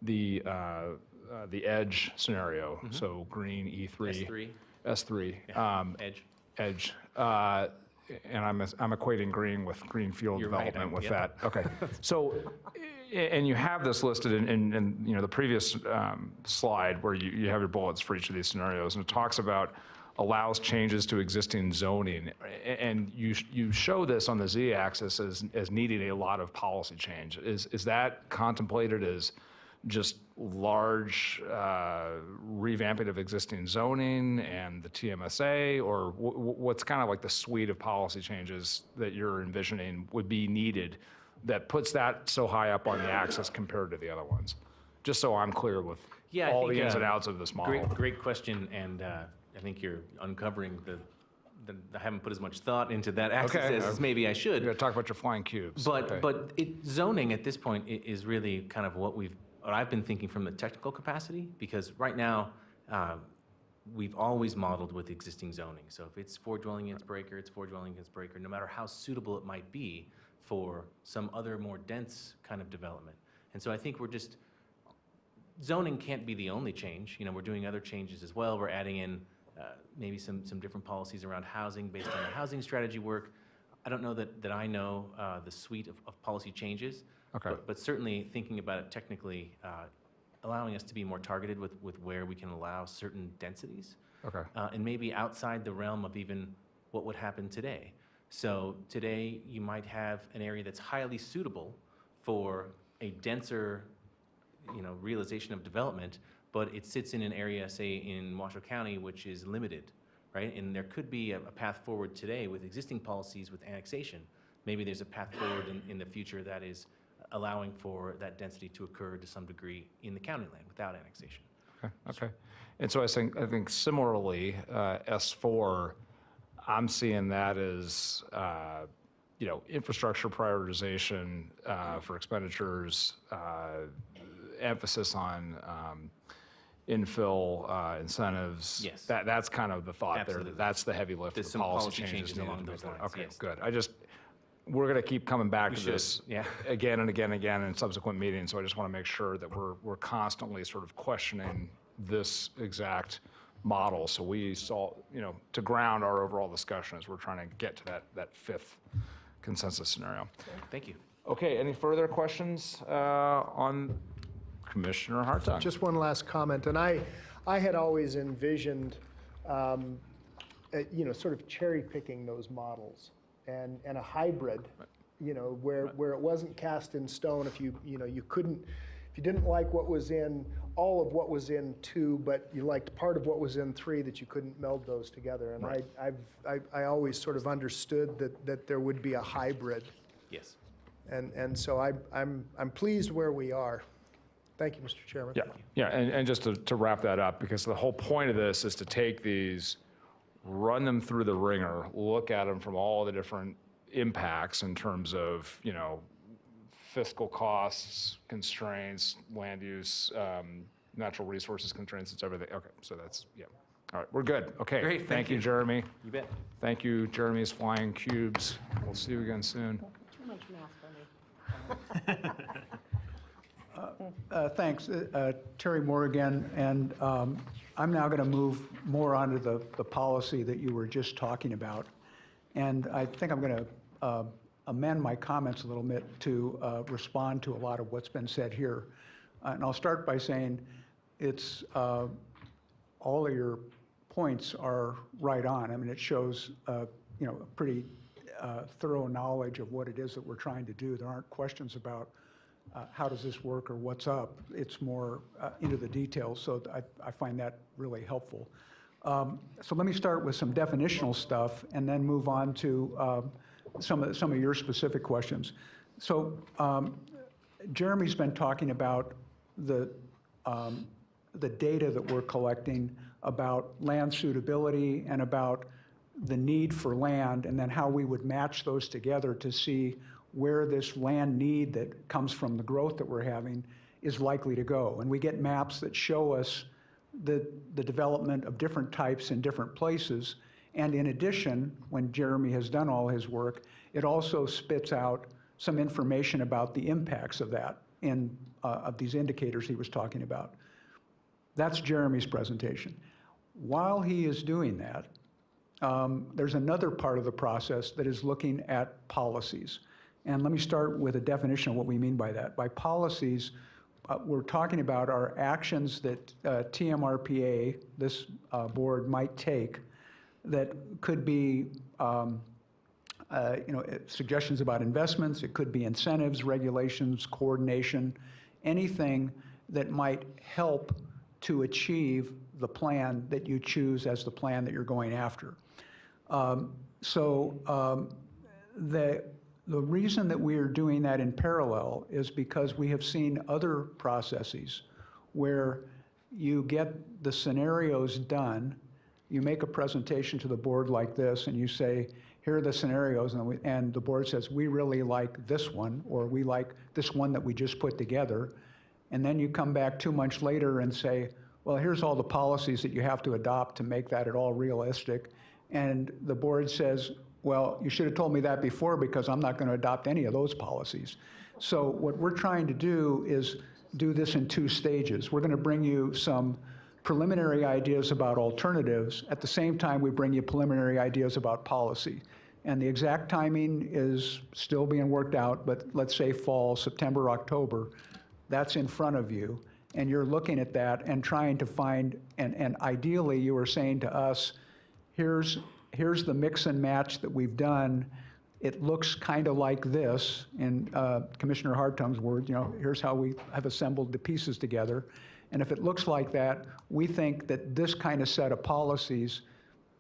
B: the edge scenario, so green E3.
H: S3.
B: S3.
H: Edge.
B: Edge. And I'm equating green with greenfield
H: You're right,
B: development with
H: yep.
B: that. Okay. So, and you have this listed in the previous slide where you have your bullets for each of these scenarios, and it talks about allows changes to existing zoning, and you show this on the Z-axis as needing a lot of policy change. Is that contemplated as just large revamping of existing zoning and the TMSA, or what's kind of like the suite of policy changes that you're envisioning would be needed that puts that so high up on the axis compared to the other ones? Just so I'm clear with all the ins and outs of this model.
H: Great question, and I think you're uncovering I haven't put as much thought into that axis as maybe I should.
B: You got to talk about your flying cubes.
H: But zoning at this point is really kind of what I've been thinking from the technical capacity, because right now, we've always modeled with existing zoning. So if it's 4 dwelling units per acre, it's 4 dwelling units per acre, no matter how suitable it might be for some other more dense kind of development. And so I think zoning can't be the only change. We're doing other changes as well. We're adding in maybe some different policies around housing based on the housing strategy work. I don't know that I know the suite of policy changes.
B: Okay.
H: But certainly thinking about it technically, allowing us to be more targeted with where we can allow certain densities.
B: Okay.
H: And maybe outside the realm of even what would happen today. So today you might have an area that's highly suitable for a denser realization of development, but it sits in an area, say, in Washoe County, which is limited, right? And there could be a path forward today with existing policies with annexation. Maybe there's a path forward in the future that is allowing for that density to occur to some degree in the county land without annexation.
B: Okay. And so I think similarly, S4, I'm seeing that as, infrastructure prioritization for expenditures, emphasis on infill incentives.
H: Yes.
B: That's kind of the thought
H: Absolutely.
B: there. That's the heavy lift.
H: There's
B: the
H: some policy
B: changes
H: changes
B: needed
H: along
B: to
H: those
B: make that.
H: lines,
B: Okay,
H: yes.
B: good. We're going to keep coming back
H: We
B: to
H: should,
B: this
H: yeah.
B: again and again and again in subsequent meetings. So I just want to make sure that we're constantly sort of questioning this exact model. So we saw, to ground our overall discussion as we're trying to get to that fifth consensus scenario.
H: Thank you.
B: Okay, any further questions on Commissioner Hartung?
F: Just one last comment, and I had always envisioned, sort of cherry picking those models and a hybrid, where it wasn't cast in stone. If you didn't like what was in all of what was in 2, but you liked part of what was in 3, that you couldn't meld those together. And
B: Right.
F: I always sort of understood that there would be a hybrid.
H: Yes.
F: And so I'm pleased where we are. Thank you, Mr. Chairman.
B: Yeah, and just to wrap that up, because the whole point of this is to take these, run them through the ringer, look at them from all the different impacts in terms of, fiscal costs, constraints, land use, natural resources constraints, it's everything. Okay, so that's, yeah. All right, we're good. Okay.
H: Great,
B: Thank you, Jeremy.
H: You bet.
B: Thank you, Jeremy's Flying Cubes. We'll see you again soon.
D: Too much math for me.
C: Thanks. Terry Moore again, and I'm now going to move more onto the policy that you were just talking about. And I think I'm going to amend my comments a little bit to respond to a lot of what's been said here. And I'll start by saying it's all of your points are right on. I mean, it shows a pretty thorough knowledge of what it is that we're trying to do. There aren't questions about how does this work or what's up. It's more into the details, so I find that really helpful. So let me start with some definitional stuff and then move on to some of your specific questions. So Jeremy's been talking about the data that we're collecting about land suitability and about the need for land, and then how we would match those together to see where this land need that comes from the growth that we're having is likely to go. And we get maps that show us the development of different types in different places. And in addition, when Jeremy has done all his work, it also spits out some information about the impacts of that of these indicators he was talking about. That's Jeremy's presentation. While he is doing that, there's another part of the process that is looking at policies. And let me start with a definition of what we mean by that. By policies, we're talking about our actions that Tmr Pa, this board, might take that could be suggestions about investments, it could be incentives, regulations, coordination, anything that might help to achieve the plan that you choose as the plan that you're going after. The reason that we are doing that in parallel is because we have seen other processes where you get the scenarios done, you make a presentation to the board like this, and you say, here are the scenarios, and the board says, we really like this one, or we like this one that we just put together. And then you come back 2 months later and say, well, here's all the policies that you have to adopt to make that at all realistic. And the board says, well, you should have told me that before, because I'm not going to adopt any of those policies. So what we're trying to do is do this in 2 stages. We're going to bring you some preliminary ideas about alternatives. At the same time, we bring you preliminary ideas about policy. And the exact timing is still being worked out, but let's say fall, September, October, that's in front of you. And you're looking at that and trying to find, and ideally you are saying to us, here's the mix and match that we've done. It looks kind of like this, in Commissioner Hartung's words, here's how we have assembled the pieces together. And if it looks like that, we think that this kind of set of policies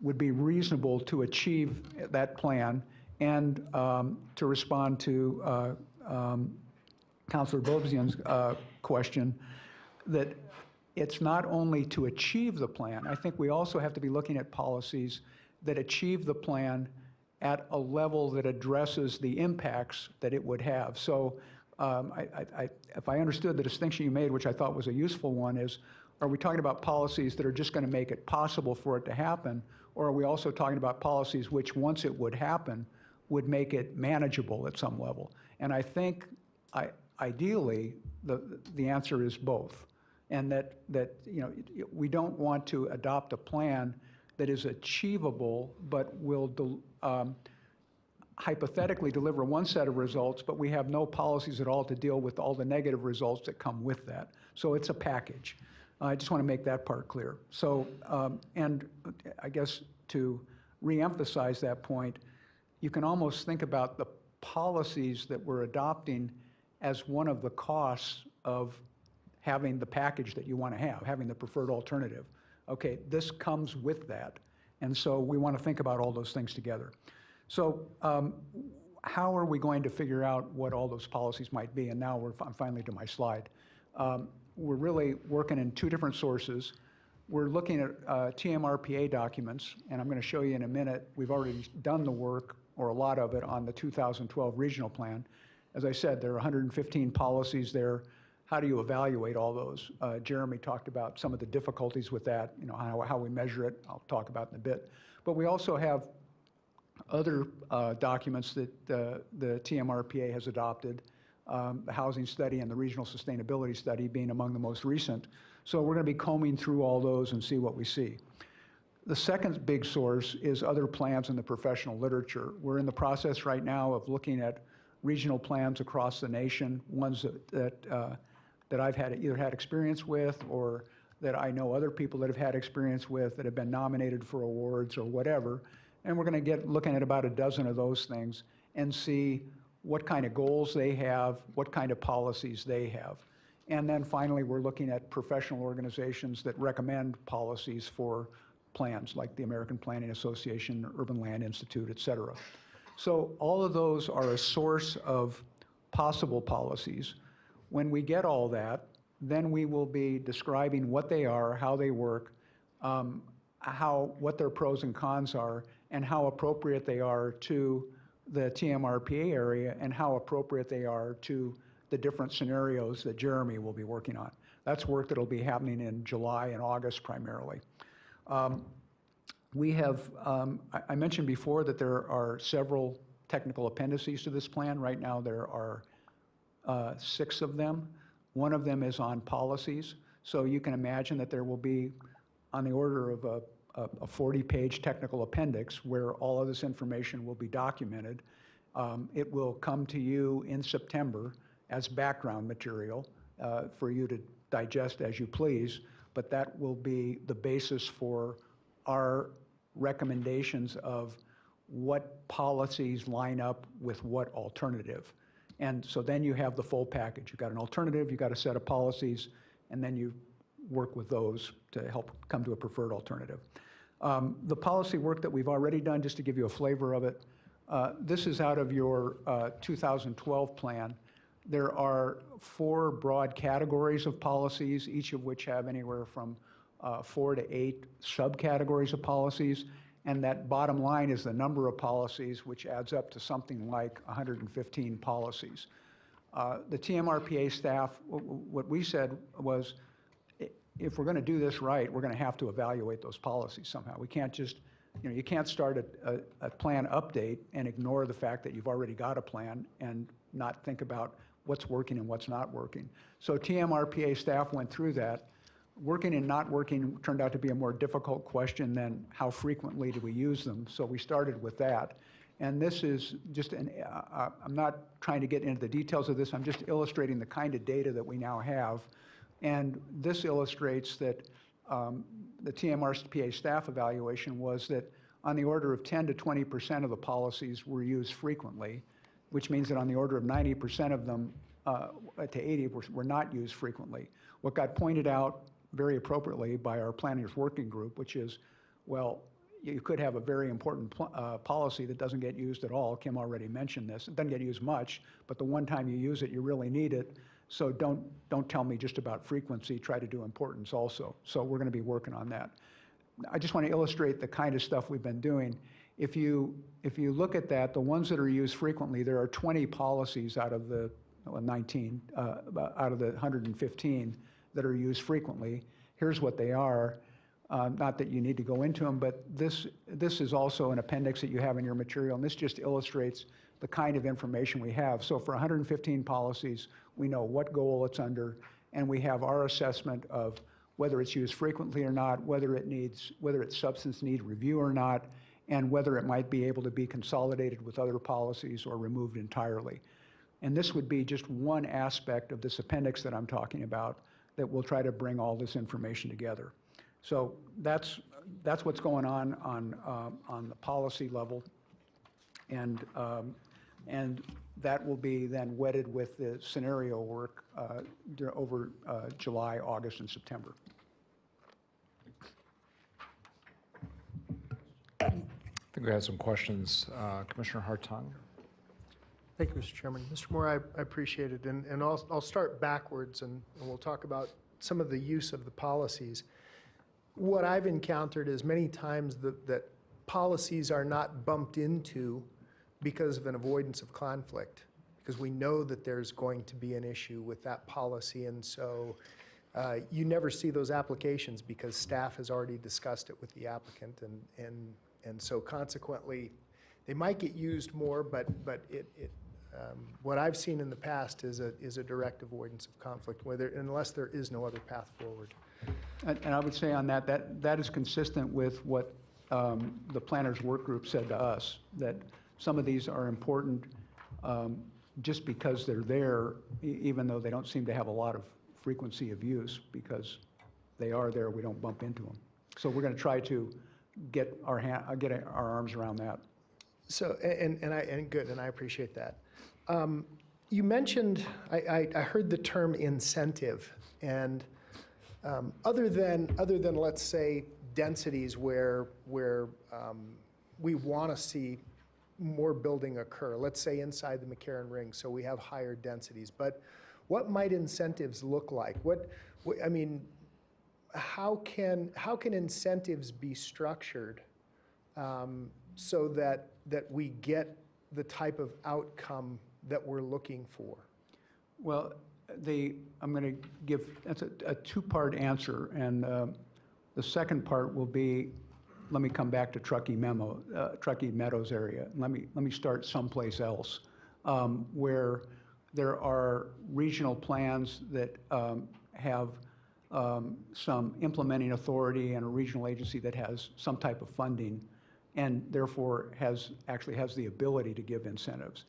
C: would be reasonable to achieve that plan. And to respond to Councilor Bozian's question, that it's not only to achieve the plan, I think we also have to be looking at policies that achieve the plan at a level that addresses the impacts that it would have. So if I understood the distinction you made, which I thought was a useful one, is are we talking about policies that are just going to make it possible for it to happen, or are we also talking about policies which, once it would happen, would make it manageable at some level? And I think ideally the answer is both. And that we don't want to adopt a plan that is achievable but will hypothetically deliver one set of results, but we have no policies at all to deal with all the negative results that come with that. So it's a package. I just want to make that part clear. So, and I guess to reemphasize that point, you can almost think about the policies that we're adopting as one of the costs of having the package that you want to have, having the preferred alternative. Okay, this comes with that. And so we want to think about all those things together. So how are we going to figure out what all those policies might be? And now I'm finally to my slide. We're really working in two different sources. We're looking at Tmr Pa documents, and I'm going to show you in a minute. We've already done the work, or a lot of it, on the 2012 regional plan. As I said, there are 115 policies there. How do you evaluate all those? Jeremy talked about some of the difficulties with that, how we measure it. I'll talk about in a bit. But we also have other documents that the Tmr Pa has adopted, the housing study and the regional sustainability study being among the most recent. So we're going to be combing through all those and see what we see. The second big source is other plans in the professional literature. We're in the process right now of looking at regional plans across the nation, ones that I've either had experience with, or that I know other people that have had experience with, that have been nominated for awards or whatever. And we're going to get looking at about a dozen of those things and see what kind of goals they have, what kind of policies they have. And then finally, we're looking at professional organizations that recommend policies for plans, like the American Planning Association, Urban Land Institute, et cetera. So all of those are a source of possible policies. When we get all that, then we will be describing what they are, how they work, what their pros and cons are, and how appropriate they are to the Tmr Pa area, and how appropriate they are to the different scenarios that Jeremy will be working on. That's work that will be happening in July and August primarily. We have, I mentioned before that there are several technical appendices to this plan. Right now there are 6 of them. One of them is on policies. So you can imagine that there will be on the order of a 40-page technical appendix where all of this information will be documented. It will come to you in September as background material for you to digest as you please, but that will be the basis for our recommendations of what policies line up with what alternative. And so then you have the full package. You've got an alternative, you've got a set of policies, and then you work with those to help come to a preferred alternative. The policy work that we've already done, just to give you a flavor of it, this is out of your 2012 plan. There are 4 broad categories of policies, each of which have anywhere from 4 to 8 subcategories of policies. And that bottom line is the number of policies, which adds up to something like 115 policies. The Tmr Pa staff, what we said was, if we're going to do this right, we're going to have to evaluate those policies somehow. We can't just, you can't start a plan update and ignore the fact that you've already got a plan and not think about what's working and what's not working. So Tmr Pa staff went through that. Working and not working turned out to be a more difficult question than how frequently do we use them. So we started with that. And this is just, I'm not trying to get into the details of this, I'm just illustrating the kind of data that we now have. And this illustrates that the Tmr Pa staff evaluation was that on the order of 10 to 20% of the policies were used frequently, which means that on the order of 90% of them to 80 were not used frequently. What got pointed out very appropriately by our planners working group, which is, well, you could have a very important policy that doesn't get used at all. Kim already mentioned this. It doesn't get used much, but the one time you use it, you really need it. So don't tell me just about frequency. Try to do importance also. So we're going to be working on that. I just want to illustrate the kind of stuff we've been doing. If you look at that, the ones that are used frequently, there are 20 policies out of the 19, out of the 115 that are used frequently. Here's what they are. Not that you need to go into them, but this is also an appendix that you have in your material, and this just illustrates the kind of information we have. So for 115 policies, we know what goal it's under, and we have our assessment of whether it's used frequently or not, whether its substance needs review or not, and whether it might be able to be consolidated with other policies or removed entirely. And this would be just one aspect of this appendix that I'm talking about that will try to bring all this information together. So that's what's going on the policy level, and that will be then wedded with the scenario work over July, August, and September.
B: I think we have some questions. Commissioner Hartung.
F: Thank you, Mr. Chairman. Mr. Moore, I appreciate it, and I'll start backwards, and we'll talk about some of the use of the policies. What I've encountered is many times that policies are not bumped into because of an avoidance of conflict, because we know that there's going to be an issue with that policy, and so you never see those applications because staff has already discussed it with the applicant, and so consequently, they might get used more, but what I've seen in the past is a direct avoidance of conflict, unless there is no other path forward.
C: And I would say on that is consistent with what the planners work group said to us, that some of these are important just because they're there, even though they don't seem to have a lot of frequency of use, because they are there, we don't bump into them. So we're going to try to get our arms around that.
F: So, and good, and I appreciate that. You mentioned, I heard the term incentive, and other than let's say densities where we want to see more building occur, let's say inside the McCarran Ring, so we have higher densities. But what might incentives look like? I mean, how can incentives be structured so that we get the type of outcome that we're looking for?
C: Well, I'm going to give, that's a two-part answer, and the second part will be, let me come back to Truckee Meadows area. Let me start someplace else, where there are regional plans that have some implementing authority and a regional agency that has some type of funding, and therefore actually has the ability to give incentives.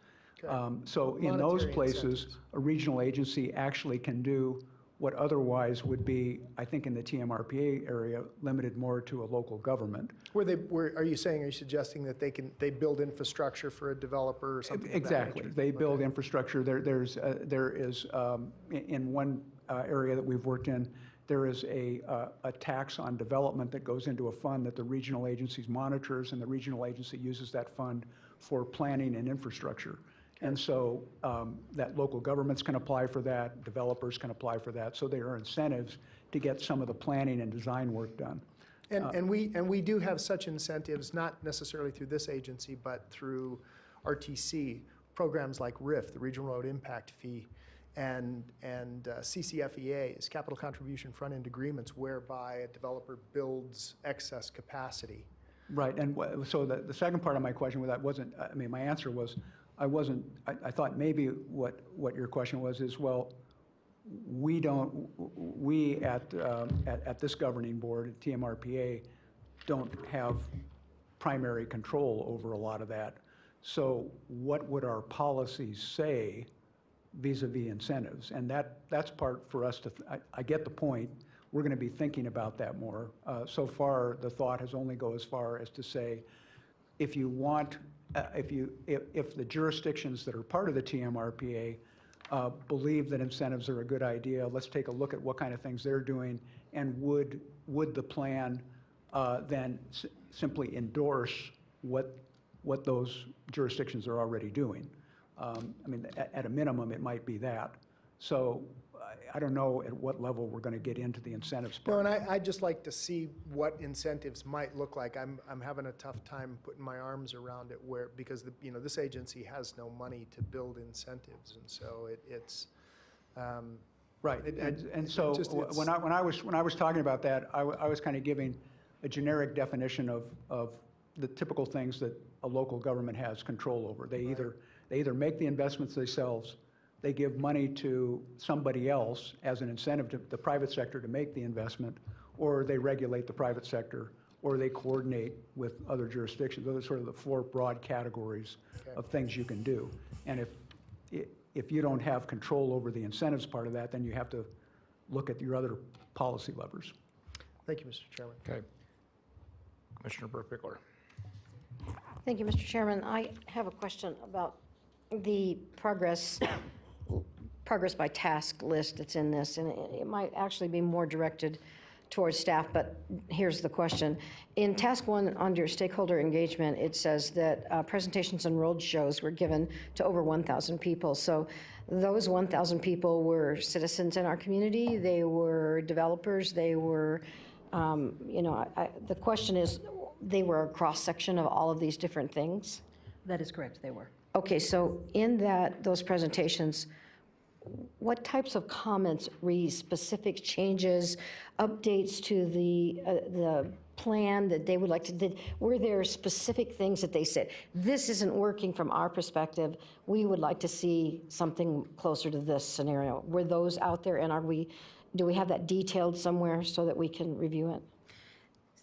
C: So in those
F: Monetary
C: places,
F: incentives.
C: a regional agency actually can do what otherwise would be, I think in the Tmr Pa area, limited more to a local government.
F: Are you suggesting that they build infrastructure for a developer or something of that
C: Exactly.
F: nature?
C: They build
F: Okay.
C: infrastructure. There is, in one area that we've worked in, there is a tax on development that goes into a fund that the regional agencies monitors, and the regional agency uses that fund for planning and infrastructure. And so that local governments can apply for that, developers can apply for that, so there are incentives to get some of the planning and design work done.
F: And we do have such incentives, not necessarily through this agency, but through RTC, programs like RIF, the Regional Road Impact Fee, and CCFEAs, Capital Contribution Front-End Agreements, whereby a developer builds excess capacity.
C: Right, and so the second part of my question with that wasn't, I mean, my answer was, I thought maybe what your question was is, well, we at this governing board, at Tmr Pa, don't have primary control over a lot of that. So what would our policies say vis-a-vis incentives? And that's part for us to, I get the point. We're going to be thinking about that more. So far, the thought has only go as far as to say, if you want, if the jurisdictions that are part of the Tmr Pa believe that incentives are a good idea. Let's take a look at what kind of things they're doing, and would the plan then simply endorse what those jurisdictions are already doing? I mean, at a minimum, it might be that. So I don't know at what level we're going to get into the incentives
F: No,
C: part.
F: and I'd just like to see what incentives might look like. I'm having a tough time putting my arms around it because this agency has no money to build incentives, and so it's.
C: Right, and so when I was talking about that, I was kind of giving a generic definition of the typical things that a local government has control over. They either make the investments themselves, they give money to somebody else as an incentive to the private sector to make the investment, or they regulate the private sector, or they coordinate with other jurisdictions. Those are sort of the four broad categories of things you can do. And if you don't have control over the incentives part of that, then you have to look at your other policy levers.
F: Thank you, Mr. Chairman.
B: Okay. Commissioner Burke-Pickler.
D: Thank you, Mr. Chairman. I have a question about the progress by task list that's in this, and it might actually be more directed towards staff, but here's the question. In task 1 under stakeholder engagement, it says that presentations and road shows were given to over 1,000 people. So those 1,000 people were citizens in our community, they were developers, they were, the question is, they were a cross-section of all of these different things?
G: That is correct, they were.
D: Okay, so in those presentations, what types of comments, specific changes, updates to the plan that they would like to, were there specific things that they said, this isn't working from our perspective, we would like to see something closer to this scenario? Were those out there, and do we have that detailed somewhere so that we can review it?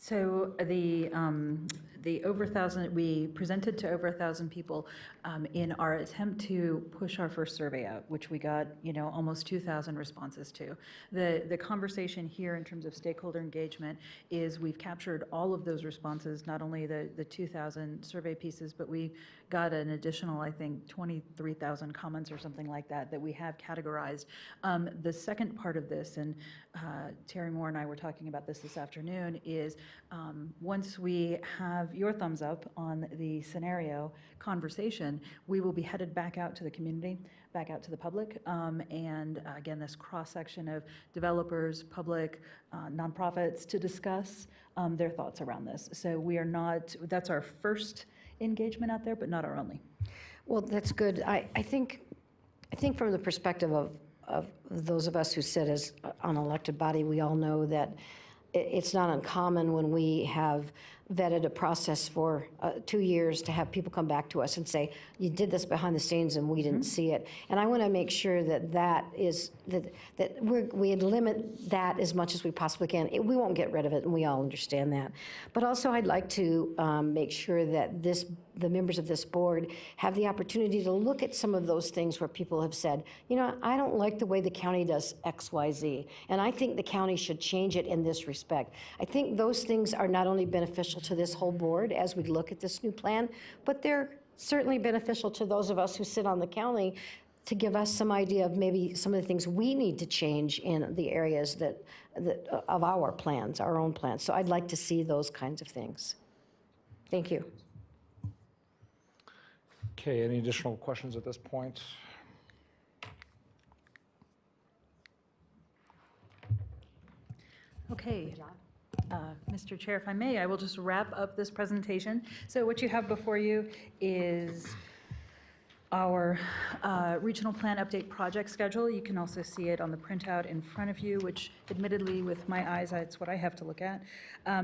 G: So the over 1,000, we presented to over 1,000 people in our attempt to push our first survey out, which we got, almost 2,000 responses to. The conversation here in terms of stakeholder engagement is we've captured all of those responses, not only the 2,000 survey pieces, but we got an additional, I think, 23,000 comments or something like that we have categorized. The second part of this, and Terry Moore and I were talking about this afternoon, is once we have your thumbs up on the scenario conversation, we will be headed back out to the community, back out to the public, and again, this cross-section of developers, public, nonprofits to discuss their thoughts around this. So we are not, that's our first engagement out there, but not our only.
D: Well, that's good. I think from the perspective of those of us who sit as an elected body, we all know that it's not uncommon when we have vetted a process for 2 years to have people come back to us and say, you did this behind the scenes and we didn't see it. And I want to make sure that we limit that as much as we possibly can. We won't get rid of it, and we all understand that. But also, I'd like to make sure that the members of this board have the opportunity to look at some of those things where people have said, I don't like the way the county does X, Y, Z, and I think the county should change it in this respect. I think those things are not only beneficial to this whole board as we look at this new plan, but they're certainly beneficial to those of us who sit on the county to give us some idea of maybe some of the things we need to change in the areas that of our plans, our own plans. So I'd like to see those kinds of things. Thank you.
B: Okay, any additional questions at this point?
G: Okay. Mr. Chair, if I may, I will just wrap up this presentation. So what you have before you is our regional plan update project schedule. You can also see it on the printout in front of you, which admittedly with my eyes, it's what I have to look at.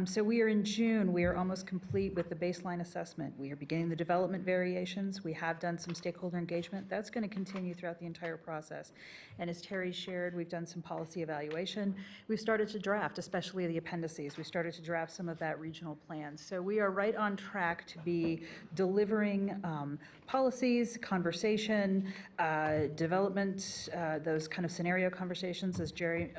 G: So we are in June. We are almost complete with the baseline assessment. We are beginning the development variations. We have done some stakeholder engagement. That's going to continue throughout the entire process. And as Terry shared, we've done some policy evaluation. We've started to draft, especially the appendices. We started to draft some of that regional plan. So we are right on track to be delivering policies, conversation, development, those kind of scenario conversations as Terry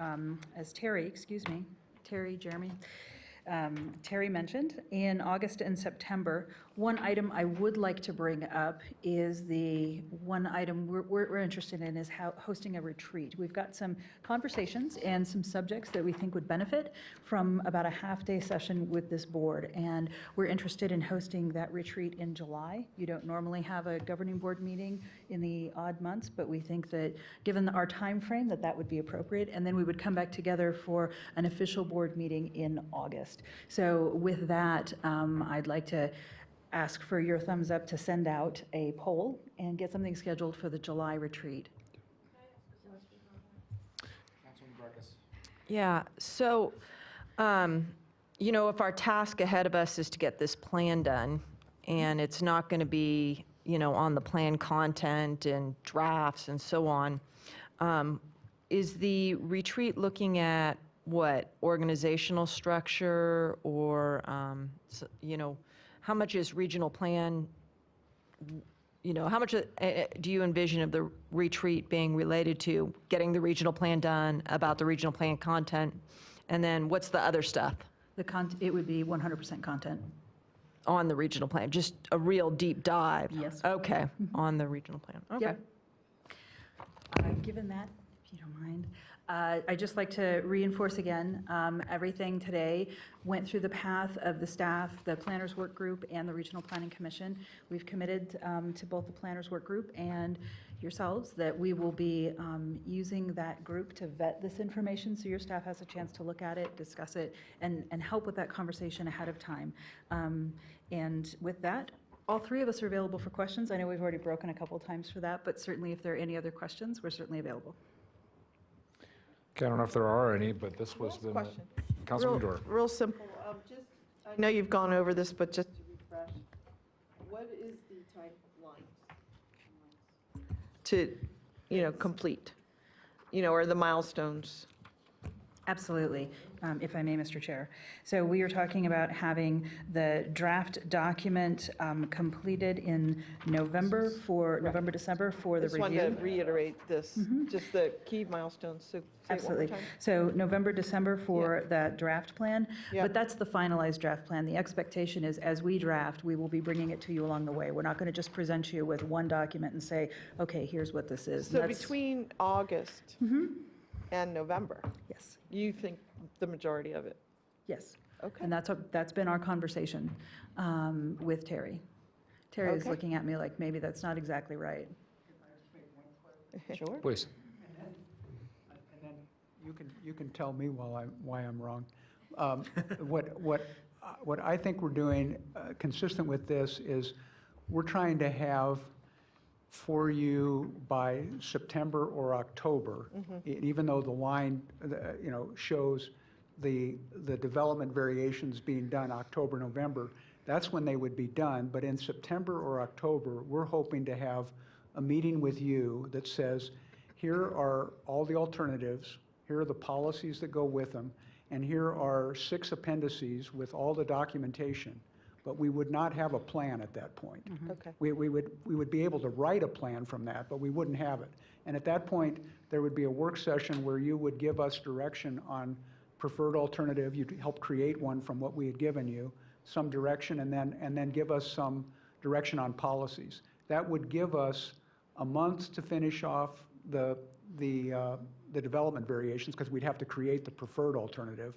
G: mentioned, in August and September, One item I would like to bring up is the one item we're interested in is hosting a retreat. We've got some conversations and some subjects that we think would benefit from about a half-day session with this board. And we're interested in hosting that retreat in July. You don't normally have a governing board meeting in the odd months, but we think that given our time frame that would be appropriate. And then we would come back together for an official board meeting in August. So with that, I'd like to ask for your thumbs up to send out a poll and get something scheduled for the July retreat.
K: Yeah, so, if our task ahead of us is to get this plan done, and it's not going to be, on the plan content and drafts and so on, is the retreat looking at what, organizational structure or, how much is regional plan, how much do you envision of the retreat being related to getting the regional plan done, about the regional plan content, and then what's the other stuff
G: It would be 100% content.
K: on the regional plan? Just a real deep dive?
G: Yes.
K: Okay, on the regional plan, okay.
G: Yep. Given that, if you don't mind, I'd just like to reinforce again, everything today went through the path of the staff, the Planners Work Group, and the Regional Planning Commission. We've committed to both the Planners Work Group and yourselves that we will be using that group to vet this information so your staff has a chance to look at it, discuss it, and help with that conversation ahead of time. And with that, all three of us are available for questions. I know we've already broken a couple times for that, but certainly if there are any other questions, we're certainly available.
B: Okay, I don't know if there are any, but this was the.
I: Question.
B: Councilman Dora.
I: Real simple. I know you've gone over this, but just to refresh, what is the timeline to, complete? Or the milestones?
G: Absolutely, if I may, Mr. Chair. So we are talking about having the draft document completed in November, December for the
I: Just wanted to
G: review.
I: reiterate this, just the key milestones. So say it one more
G: Absolutely.
I: time.
G: So November, December for that draft plan,
I: Yeah.
G: but that's the finalized draft plan. The expectation is as we draft, we will be bringing it to you along the way. We're not going to just present you with one document and say, okay, here's what this is.
I: So
G: That's-
I: between August and November,
G: Yes,
I: you think the majority of it?
G: yes.
I: Okay.
G: And that's been our conversation with Terry. Terry is
I: Okay.
G: looking at me like, maybe that's not exactly right. Sure.
B: Please.
C: And then you can tell me why I'm wrong. What I think we're doing, consistent with this, is we're trying to have for you by September or October, even though the line, shows the development variations being done October, November, that's when they would be done. But in September or October, we're hoping to have a meeting with you that says, here are all the alternatives, here are the policies that go with them, and here are 6 appendices with all the documentation. But we would not have a plan at that point.
I: Okay.
C: We would be able to write a plan from that, but we wouldn't have it. And at that point, there would be a work session where you would give us direction on preferred alternative. You'd help create one from what we had given you, some direction, and then give us some direction on policies. That would give us a month to finish off the development variations, because we'd have to create the preferred alternative.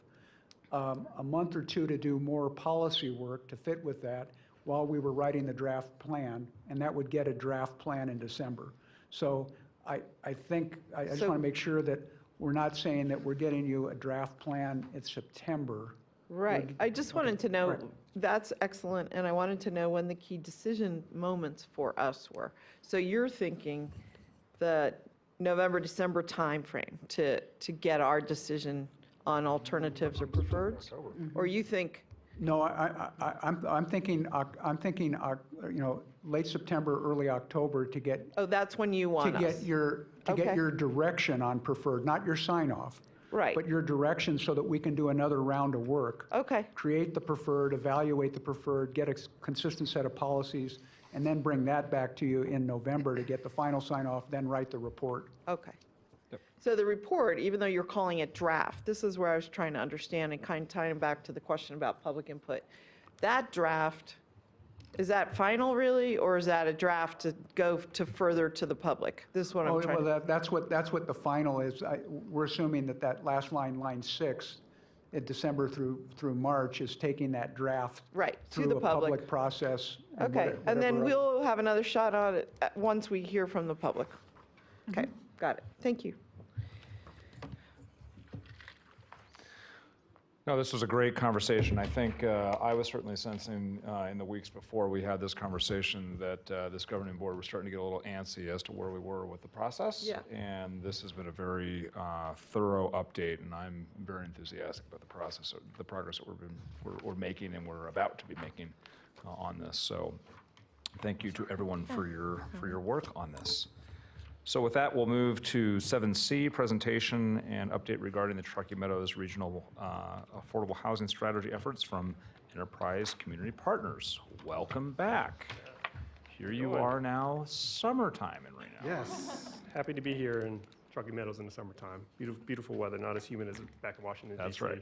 C: A month or 2 to do more policy work to fit with that while we were writing the draft plan, and that would get a draft plan in December. So I think, I just want to make sure that we're not saying that we're getting you a draft plan in September.
I: Right. I just wanted to know,
C: Right.
I: that's excellent, and I wanted to know when the key decision moments for us were. So you're thinking the November, December timeframe to get our decision on alternatives or preferreds? Or you think,
C: No, I'm thinking, late September, early October to get,
I: oh, that's when you want us?
C: to get
I: Okay.
C: your direction on preferred, not your sign-off.
I: Right.
C: But your direction so that we can do another round of work.
I: Okay,
C: Create the preferred, evaluate the preferred, get a consistent set of policies, and then bring that back to you in November to get the final sign-off, then write the report.
I: okay. So the report, even though you're calling it draft, this is where I was trying to understand and kind of tying back to the question about public input. That draft Is that final really, or is that a draft to go to further to the public? This is what I'm trying to.
C: That's what the final is. We're assuming that last line, line 6, in December through March, is taking that draft
I: Right, to
C: through
I: the
C: a
I: public.
C: public process.
I: Okay, and then
C: whatever
I: we'll have another shot on it once we hear from the public. Okay, got it. Thank you.
B: No, this was a great conversation. I think I was certainly sensing in the weeks before we had this conversation that this governing board was starting to get a little antsy as to where we were with the process.
I: Yeah.
B: And this has been a very thorough update, and I'm very enthusiastic about the process, the progress that we're making and we're about to be making on this. So thank you to everyone for your work on this. So with that, we'll move to 7C, presentation and update regarding the Truckee Meadows Regional Affordable Housing Strategy efforts from Enterprise Community Partners. Welcome back. Here you are now, summertime in Reno.
M: Yes, happy to be here in Truckee Meadows in the summertime. Beautiful, beautiful weather, not as humid as back in Washington, D.C.
B: That's right.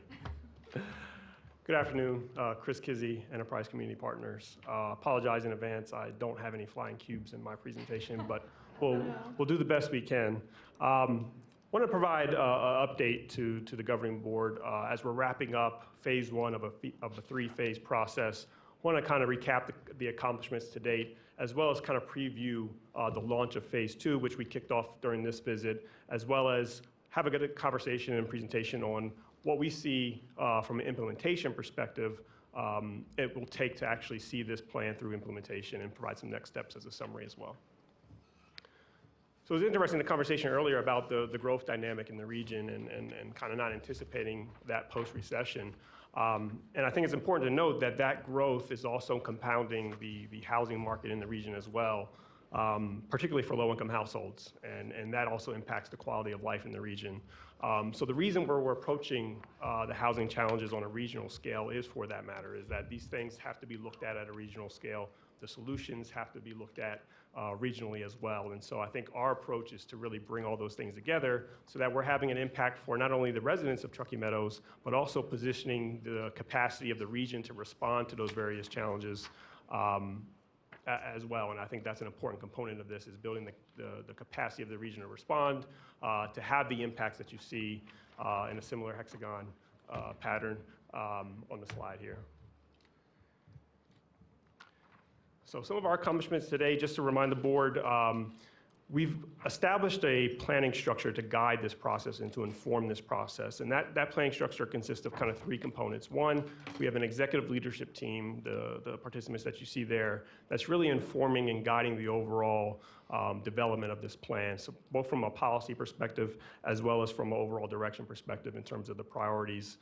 M: Good afternoon, Chris Kizzy, Enterprise Community Partners. Apologize in advance, I don't have any flying cubes in my presentation, but we'll do the best we can. Want to provide an update to the governing board as we're wrapping up phase 1 of a 3-phase process. Want to kind of recap the accomplishments to date, as well as kind of preview the launch of phase 2, which we kicked off during this visit, as well as have a good conversation and presentation on what we see from an implementation perspective it will take to actually see this plan through implementation and provide some next steps as a summary as well. So it was interesting, the conversation earlier about the growth dynamic in the region and kind of not anticipating that post-recession. And I think it's important to note that that growth is also compounding the housing market in the region as well, particularly for low-income households. And that also impacts the quality of life in the region. So the reason we're approaching the housing challenges on a regional scale is for that matter, is that these things have to be looked at a regional scale. The solutions have to be looked at regionally as well. And so I think our approach is to really bring all those things together so that we're having an impact for not only the residents of Truckee Meadows, but also positioning the capacity of the region to respond to those various challenges as well. And I think that's an important component of this, is building the capacity of the region to respond, to have the impacts that you see in a similar hexagon pattern on the slide here. So some of our accomplishments today, just to remind the board, we've established a planning structure to guide this process and to inform this process. And that planning structure consists of kind of 3 components. One, we have an executive leadership team, the participants that you see there, that's really informing and guiding the overall development of this plan. So both from a policy perspective, as well as from an overall direction perspective in terms of the priorities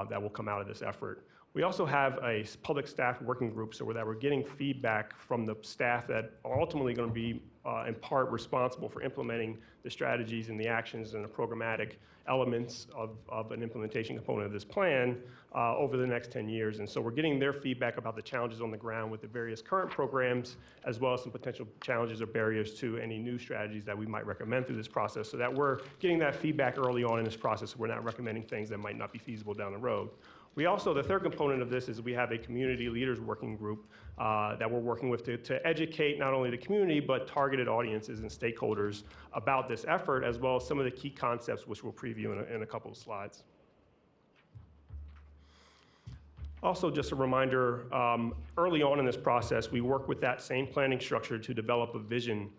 M: that will come out of this effort. We also have a public staff working group so that we're getting feedback from the staff that are ultimately going to be in part responsible for implementing the strategies and the actions and the programmatic elements of an implementation component of this plan over the next 10 years. And so we're getting their feedback about the challenges on the ground with the various current programs, as well as some potential challenges or barriers to any new strategies that we might recommend through this process, so that we're getting that feedback early on in this process so we're not recommending things that might not be feasible down the road. We also, the third component of this is we have a community leaders working group that we're working with to educate not only the community, but targeted audiences and stakeholders about this effort, as well as some of the key concepts which we'll preview in a couple of slides. Also, just a reminder, early on in this process, we work with that same planning structure to develop a vision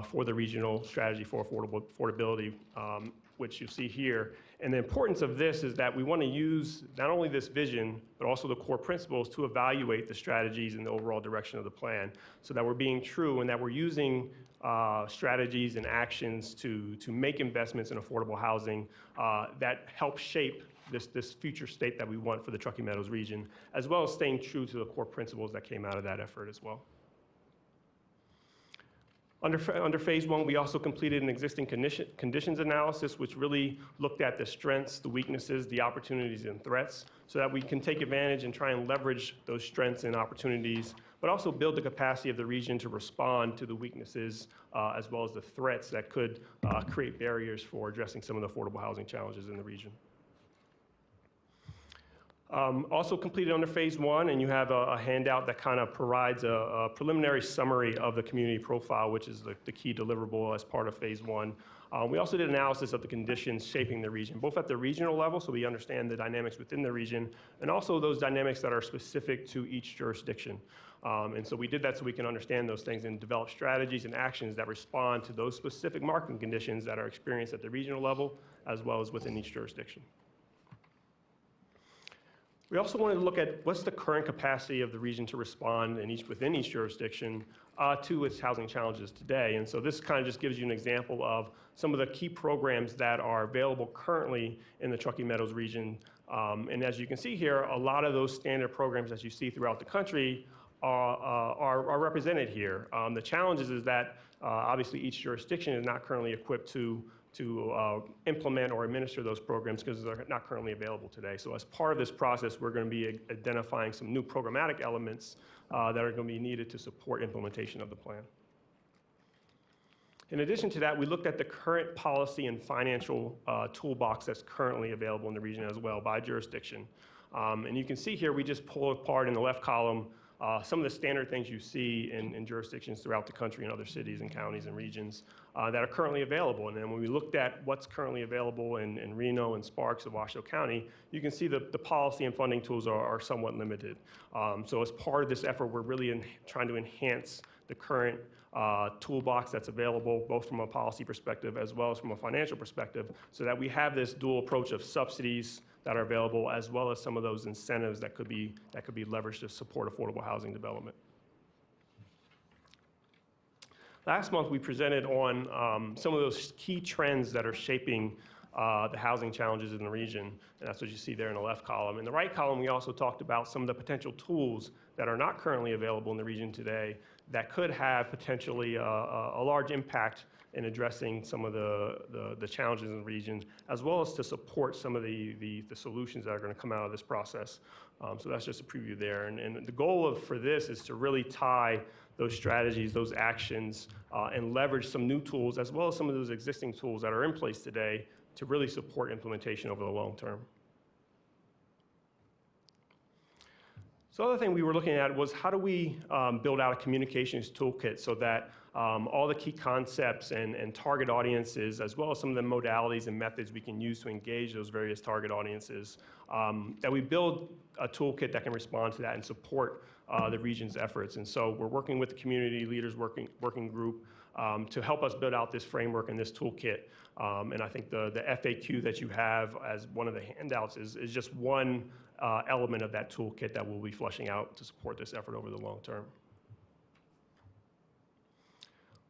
M: for the regional strategy for affordability, which you see here. And the importance of this is that we want to use not only this vision, but also the core principles to evaluate the strategies and the overall direction of the plan, so that we're being true and that we're using strategies and actions to make investments in affordable housing that help shape this future state that we want for the Truckee Meadows region, as well as staying true to the core principles that came out of that effort as well. Under phase 1, we also completed an existing conditions analysis, which really looked at the strengths, the weaknesses, the opportunities, and threats, so that we can take advantage and try and leverage those strengths and opportunities, but also build the capacity of the region to respond to the weaknesses as well as the threats that could create barriers for addressing some of the affordable housing challenges in the region. Also completed under phase 1, and you have a handout that kind of provides a preliminary summary of the community profile, which is the key deliverable as part of phase 1. We also did analysis of the conditions shaping the region, both at the regional level, so we understand the dynamics within the region, and also those dynamics that are specific to each jurisdiction. And so we did that so we can understand those things and develop strategies and actions that respond to those specific market conditions that are experienced at the regional level, as well as within each jurisdiction. We also wanted to look at what's the current capacity of the region to respond within each jurisdiction to its housing challenges today. And so this kind of just gives you an example of some of the key programs that are available currently in the Truckee Meadows region. And as you can see here, a lot of those standard programs that you see throughout the country are represented here. The challenge is that obviously each jurisdiction is not currently equipped to implement or administer those programs because they're not currently available today. So as part of this process, we're going to be identifying some new programmatic elements that are going to be needed to support implementation of the plan. In addition to that, we looked at the current policy and financial toolbox that's currently available in the region as well by jurisdiction. And you can see here, we just pull apart in the left column some of the standard things you see in jurisdictions throughout the country and other cities and counties and regions that are currently available. And then when we looked at what's currently available in Reno and Sparks of Washoe County, you can see the policy and funding tools are somewhat limited. So as part of this effort, we're really trying to enhance the current toolbox that's available, both from a policy perspective as well as from a financial perspective, so that we have this dual approach of subsidies that are available, as well as some of those incentives that could be leveraged to support affordable housing development. Last month, we presented on some of those key trends that are shaping the housing challenges in the region, and that's what you see there in the left column. In the right column, we also talked about some of the potential tools that are not currently available in the region today that could have potentially a large impact in addressing some of the challenges in the region, as well as to support some of the solutions that are going to come out of this process. So that's just a preview there. And the goal for this is to really tie those strategies, those actions, and leverage some new tools, as well as some of those existing tools that are in place today to really support implementation over the long term. So the other thing we were looking at was how do we build out a communications toolkit so that all the key concepts and target audiences, as well as some of the modalities and methods we can use to engage those various target audiences, that we build a toolkit that can respond to that and support the region's efforts. And so we're working with the community leaders working group to help us build out this framework and this toolkit. And I think the FAQ that you have as one of the handouts is just one element of that toolkit that we'll be fleshing out to support this effort over the long term.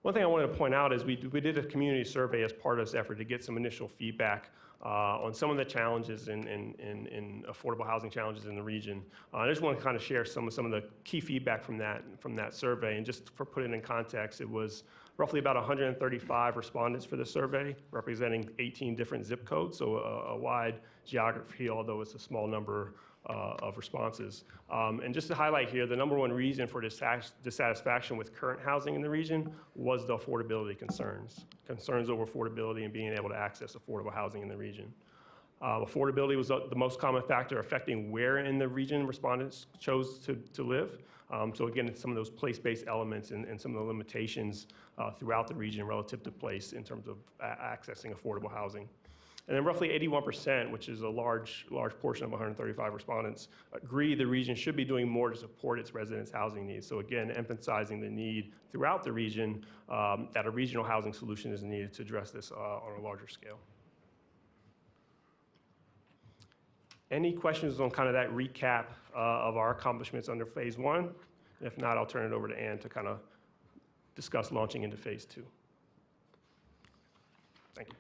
M: One thing I wanted to point out is we did a community survey as part of this effort to get some initial feedback on some of the challenges in affordable housing challenges in the region. I just want to kind of share some of the key feedback from that survey. And just for putting it in context, it was roughly about 135 respondents for the survey, representing 18 different zip codes, so a wide geography, although it's a small number of responses. And just to highlight here, the number one reason for dissatisfaction with current housing in the region was the affordability concerns over affordability and being able to access affordable housing in the region. Affordability was the most common factor affecting where in the region respondents chose to live. So again, it's some of those place-based elements and some of the limitations throughout the region relative to place in terms of accessing affordable housing. And then roughly 81%, which is a large portion of 135 respondents, agree the region should be doing more to support its residents' housing needs. So again, emphasizing the need throughout the region that a regional housing solution is needed to address this on a larger scale. Any questions on kind of that recap of our accomplishments under phase 1? If not, I'll turn it over to Ann to kind of discuss launching into phase 2. Thank you.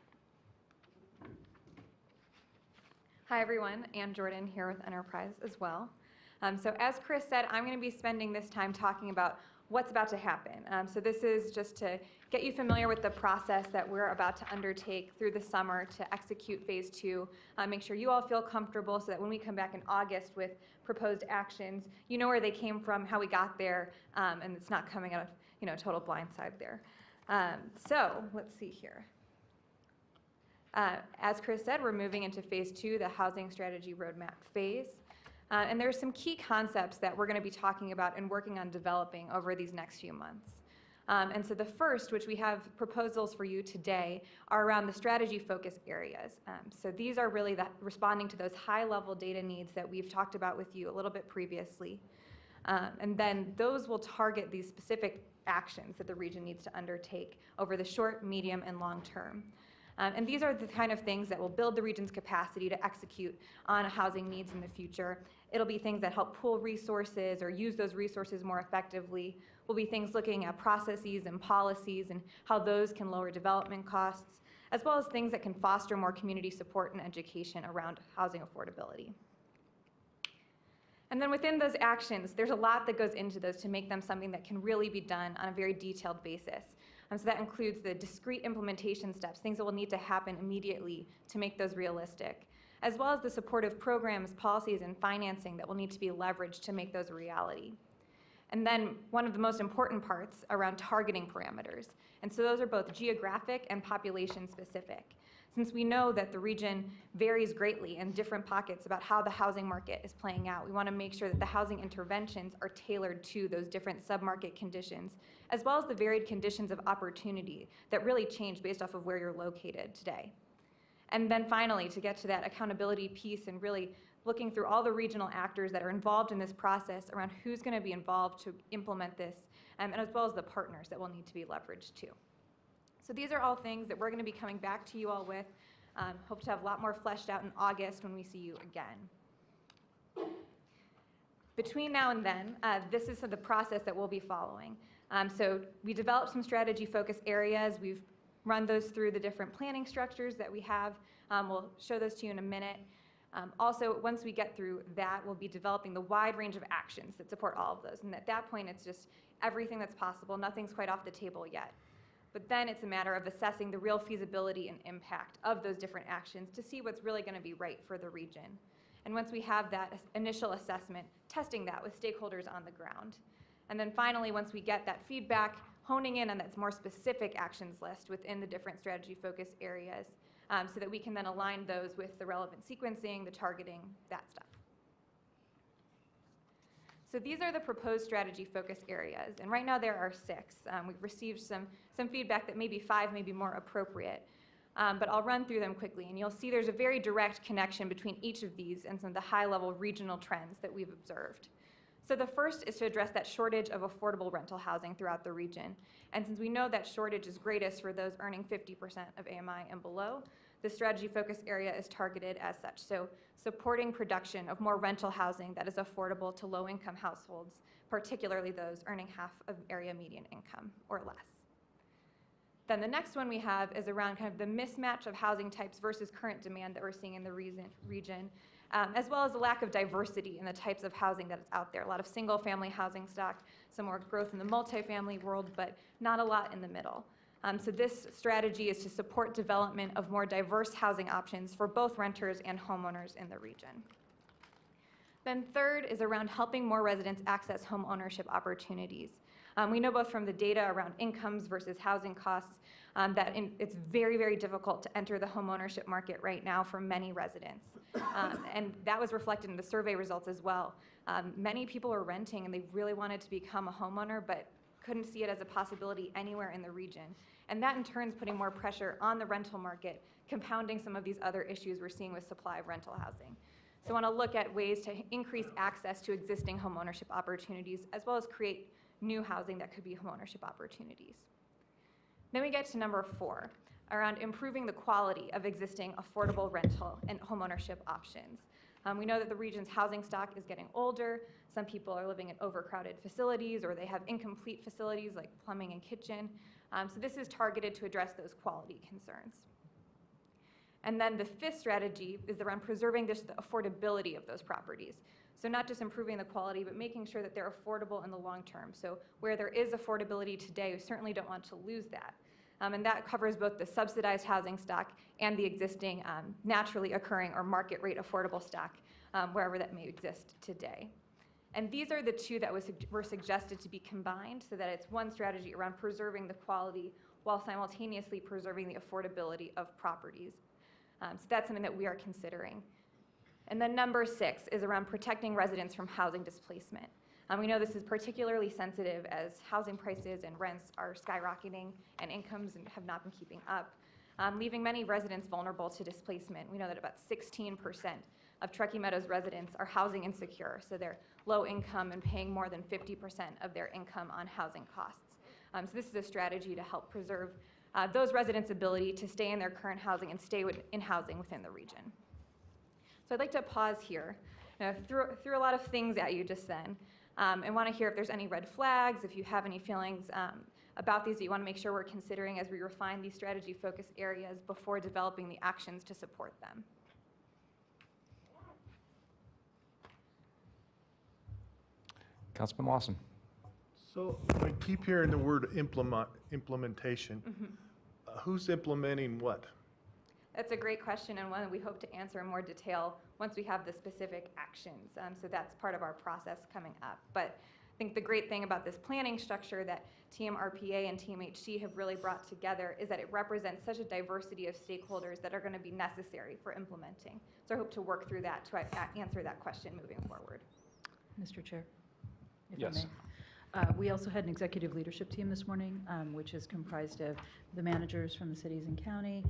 N: Hi, everyone. Ann Jordan here with Enterprise as well. So as Chris said, I'm going to be spending this time talking about what's about to happen. So this is just to get you familiar with the process that we're about to undertake through the summer to execute phase 2. Make sure you all feel comfortable so that when we come back in August with proposed actions, you know where they came from, how we got there, and it's not coming out of total blindside there. So let's see here. As Chris said, we're moving into phase 2, the housing strategy roadmap phase. And there are some key concepts that we're going to be talking about and working on developing over these next few months. And so the first, which we have proposals for you today, are around the strategy focus areas. So these are really responding to those high-level data needs that we've talked about with you a little bit previously. And then those will target these specific actions that the region needs to undertake over the short, medium, and long term. And these are the kind of things that will build the region's capacity to execute on housing needs in the future. It'll be things that help pool resources or use those resources more effectively. Will be things looking at processes and policies and how those can lower development costs, as well as things that can foster more community support and education around housing affordability. And then within those actions, there's a lot that goes into those to make them something that can really be done on a very detailed basis. So that includes the discrete implementation steps, things that will need to happen immediately to make those realistic, as well as the supportive programs, policies, and financing that will need to be leveraged to make those a reality. And then one of the most important parts around targeting parameters. And so those are both geographic and population specific. Since we know that the region varies greatly in different pockets about how the housing market is playing out, we want to make sure that the housing interventions are tailored to those different submarket conditions, as well as the varied conditions of opportunity that really change based off of where you're located today. And then finally, to get to that accountability piece and really looking through all the regional actors that are involved in this process around who's going to be involved to implement this, and as well as the partners that will need to be leveraged too. So these are all things that we're going to be coming back to you all with. Hope to have a lot more fleshed out in August when we see you again. Between now and then, this is the process that we'll be following. So we developed some strategy focus areas. We've run those through the different planning structures that we have. We'll show those to you in a minute. Also, once we get through that, we'll be developing the wide range of actions that support all of those. And at that point, it's just everything that's possible. Nothing's quite off the table yet. But then it's a matter of assessing the real feasibility and impact of those different actions to see what's really going to be right for the region. And once we have that initial assessment, testing that with stakeholders on the ground. And then finally, once we get that feedback, honing in on that more specific actions list within the different strategy focus areas so that we can then align those with the relevant sequencing, the targeting, that stuff. So these are the proposed strategy focus areas, and right now there are 6. We've received some feedback that maybe 5 may be more appropriate, but I'll run through them quickly, and you'll see there's a very direct connection between each of these and some of the high-level regional trends that we've observed. So the first is to address that shortage of affordable rental housing throughout the region, and since we know that shortage is greatest for those earning 50% of AMI and below, the strategy focus area is targeted as such. So supporting production of more rental housing that is affordable to low-income households, particularly those earning half of area median income or less. Then the next one we have is around kind of the mismatch of housing types versus current demand that we're seeing in the region, as well as the lack of diversity in the types of housing that is out there. A lot of single-family housing stock, some more growth in the multifamily world, but not a lot in the middle. So this strategy is to support development of more diverse housing options for both renters and homeowners in the region. Then third is around helping more residents access home ownership opportunities. We know both from the data around incomes versus housing costs that it's very, very difficult to enter the home ownership market right now for many residents. And that was reflected in the survey results as well. Many people are renting and they really wanted to become a homeowner, but couldn't see it as a possibility anywhere in the region. And that in turn is putting more pressure on the rental market, compounding some of these other issues we're seeing with supply of rental housing. So I want to look at ways to increase access to existing homeownership opportunities, as well as create new housing that could be homeownership opportunities. Then we get to number 4, around improving the quality of existing affordable rental and homeownership options. We know that the region's housing stock is getting older. Some people are living in overcrowded facilities, or they have incomplete facilities like plumbing and kitchen. So this is targeted to address those quality concerns. And then the 5th strategy is around preserving the affordability of those properties. So not just improving the quality, but making sure that they're affordable in the long term. So where there is affordability today, we certainly don't want to lose that. And that covers both the subsidized housing stock and the existing naturally occurring or market rate affordable stock, wherever that may exist today. And these are the 2 that were suggested to be combined so that it's one strategy around preserving the quality while simultaneously preserving the affordability of properties. So that's something that we are considering. And then number 6 is around protecting residents from housing displacement. We know this is particularly sensitive as housing prices and rents are skyrocketing and incomes have not been keeping up, leaving many residents vulnerable to displacement. We know that about 16% of Truckee Meadows residents are housing insecure, so they're low income and paying more than 50% of their income on housing costs. So this is a strategy to help preserve those residents' ability to stay in their current housing and stay in housing within the region. So I'd like to pause here. Threw a lot of things at you just then, and want to hear if there's any red flags, if you have any feelings about these that you want to make sure we're considering as we refine these strategy focus areas before developing the actions to support them.
B: Councilman Lawson.
O: So I keep hearing the word implementation. Who's implementing what?
N: That's a great question, and one that we hope to answer in more detail once we have the specific actions. So that's part of our process coming up. But I think the great thing about this planning structure that Tmr Pa and TMHC have really brought together is that it represents such a diversity of stakeholders that are going to be necessary for implementing. So I hope to work through that to answer that question moving forward.
G: Mr. Chair, if I
B: Yes.
G: may. We also had an executive leadership team this morning, which is comprised of the managers from the cities and county,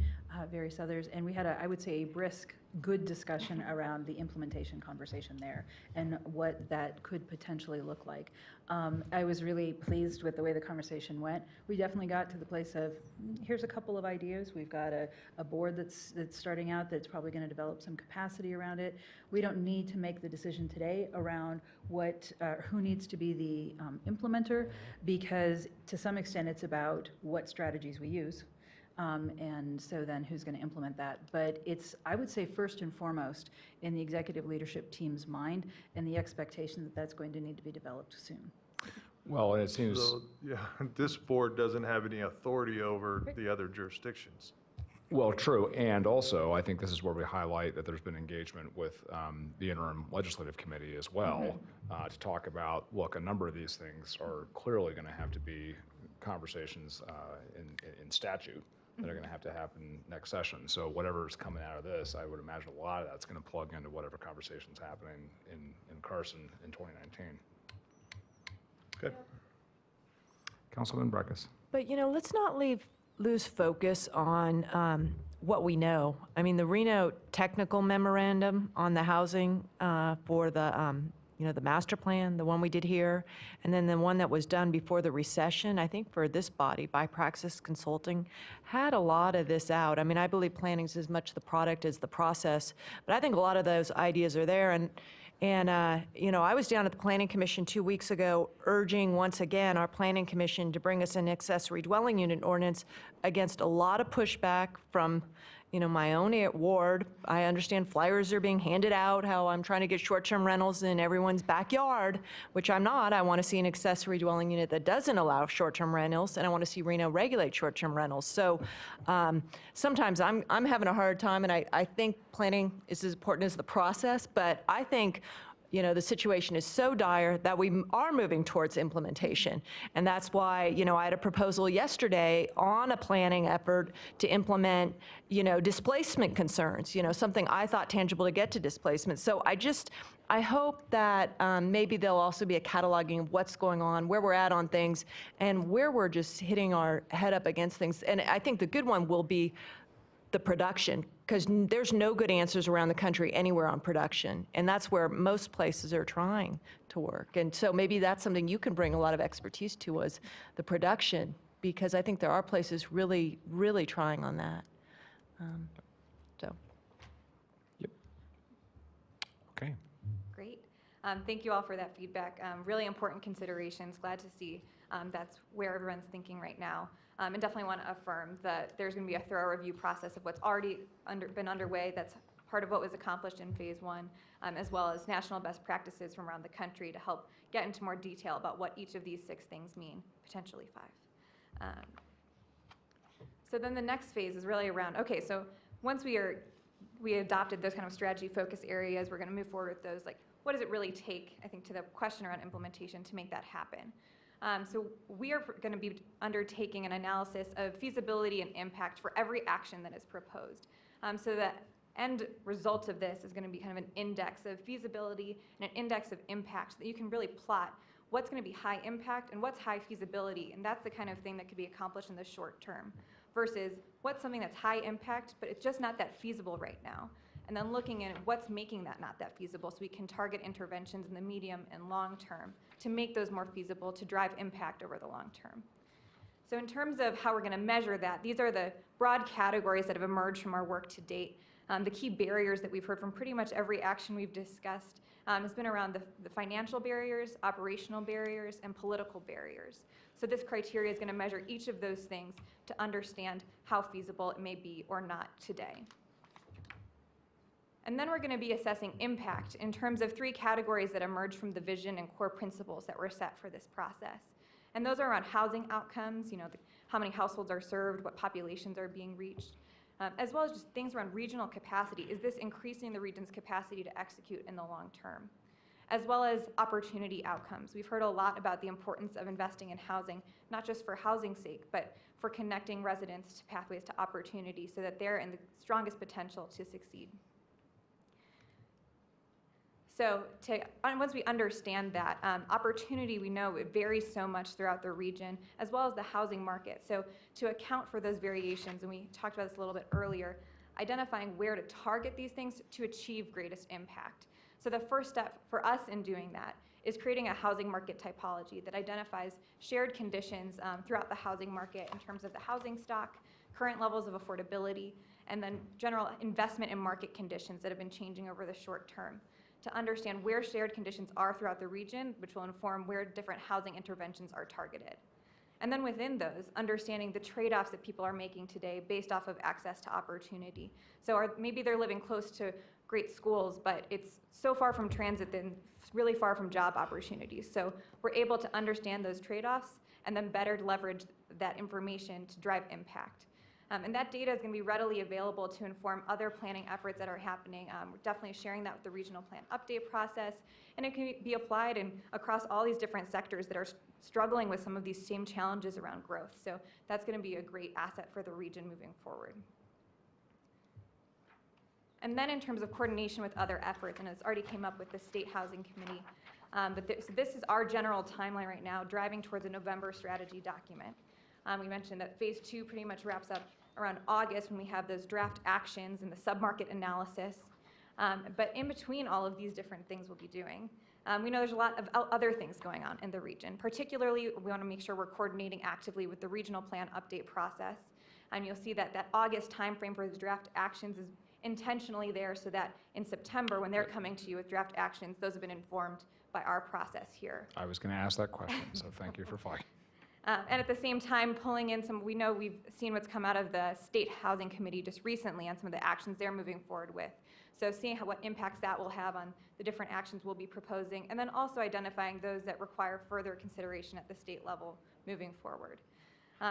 G: various others, and we had, I would say, a brisk, good discussion around the implementation conversation there and what that could potentially look like. I was really pleased with the way the conversation went. We definitely got to the place of, here's a couple of ideas. We've got a board that's starting out that's probably going to develop some capacity around it. We don't need to make the decision today around who needs to be the implementer, because to some extent it's about what strategies we use. And so then who's going to implement that? But it's, I would say, first and foremost in the executive leadership team's mind and the expectation that that's going to need to be developed soon.
B: Well, and it seems.
O: So, yeah, this board doesn't have any authority over the other jurisdictions.
B: Well, true, and also, I think this is where we highlight that there's been engagement with the Interim Legislative Committee as well, to talk about, look, a number of these things are clearly going to have to be conversations in statute that are going to have to happen next session. So whatever's coming out of this, I would imagine a lot of that's going to plug into whatever conversation's happening in Carson in 2019.
O: Okay.
B: Councilman Breckus.
K: But, let's not lose focus on what we know. I mean, the Reno technical memorandum on the housing for the master plan, the one we did here, and then the one that was done before the recession, I think for this body, by Praxis Consulting, had a lot of this out. I mean, I believe planning is as much the product as the process, but I think a lot of those ideas are there. And I was down at the Planning Commission 2 weeks ago urging once again our Planning Commission to bring us an accessory dwelling unit ordinance against a lot of pushback from, my own ward. I understand flyers are being handed out, how I'm trying to get short-term rentals in everyone's backyard, which I'm not. I want to see an accessory dwelling unit that doesn't allow short-term rentals, and I want to see Reno regulate short-term rentals. So sometimes I'm having a hard time, and I think planning is as important as the process, but I think the situation is so dire that we are moving towards implementation. And that's why, I had a proposal yesterday on a planning effort to implement, displacement concerns, something I thought tangible to get to displacement. So I hope that maybe there'll also be a cataloging of what's going on, where we're at on things, and where we're just hitting our head up against things. And I think the good one will be the production, because there's no good answers around the country anywhere on production, and that's where most places are trying to work. And so maybe that's something you can bring a lot of expertise to, is the production, because I think there are places really, really trying on that.
B: Yep. Okay.
N: Great. Thank you all for that feedback. Really important considerations. Glad to see that's where everyone's thinking right now. And definitely want to affirm that there's going to be a thorough review process of what's already been underway. That's part of what was accomplished in phase 1, as well as national best practices from around the country to help get into more detail about what each of these 6 things mean, potentially 5. So then the next phase is really around, okay, so once we adopted those kind of strategy focus areas, we're going to move forward with those, like, what does it really take, I think, to the question around implementation to make that happen? So we are going to be undertaking an analysis of feasibility and impact for every action that is proposed, so that end result of this is going to be kind of an index of feasibility and an index of impact so that you can really plot what's going to be high impact and what's high feasibility. And that's the kind of thing that could be accomplished in the short term versus what's something that's high impact, but it's just not that feasible right now. And then looking at what's making that not that feasible so we can target interventions in the medium and long term to make those more feasible to drive impact over the long term. So in terms of how we're going to measure that, these are the broad categories that have emerged from our work to date. The key barriers that we've heard from pretty much every action we've discussed has been around the financial barriers, operational barriers, and political barriers. So this criteria is going to measure each of those things to understand how feasible it may be or not today. And then we're going to be assessing impact in terms of 3 categories that emerge from the vision and core principles that were set for this process. And those are around housing outcomes, how many households are served, what populations are being reached, as well as just things around regional capacity. Is this increasing the region's capacity to execute in the long term? As well as opportunity outcomes. We've heard a lot about the importance of investing in housing, not just for housing's sake, but for connecting residents to pathways to opportunity so that they're in the strongest potential to succeed. So once we understand that, opportunity, we know it varies so much throughout the region, as well as the housing market. So to account for those variations, and we talked about this a little bit earlier, identifying where to target these things to achieve greatest impact. So the first step for us in doing that is creating a housing market typology that identifies shared conditions throughout the housing market in terms of the housing stock, current levels of affordability, and then general investment and market conditions that have been changing over the short term, to understand where shared conditions are throughout the region, which will inform where different housing interventions are targeted. And then within those, understanding the trade-offs that people are making today based off of access to opportunity. So maybe they're living close to great schools, but it's so far from transit and really far from job opportunities. So we're able to understand those trade-offs and then better leverage that information to drive impact. And that data is going to be readily available to inform other planning efforts that are happening. We're definitely sharing that with the regional plan update process, and it can be applied across all these different sectors that are struggling with some of these same challenges around growth. So that's going to be a great asset for the region moving forward. And then in terms of coordination with other efforts, and it's already came up with the State Housing Committee, but this is our general timeline right now, driving towards a November strategy document. We mentioned that phase 2 pretty much wraps up around August when we have those draft actions and the submarket analysis. But in between all of these different things we'll be doing, we know there's a lot of other things going on in the region. Particularly, we want to make sure we're coordinating actively with the regional plan update process. And you'll see that that August timeframe for the draft actions is intentionally there so that in September, when they're coming to you with draft actions, those have been informed by our process here.
B: I was going to ask that question, so thank you for flagging.
N: And at the same time, pulling in we know we've seen what's come out of the State Housing Committee just recently on some of the actions they're moving forward with. So seeing what impacts that will have on the different actions we'll be proposing, and then also identifying those that require further consideration at the state level moving forward.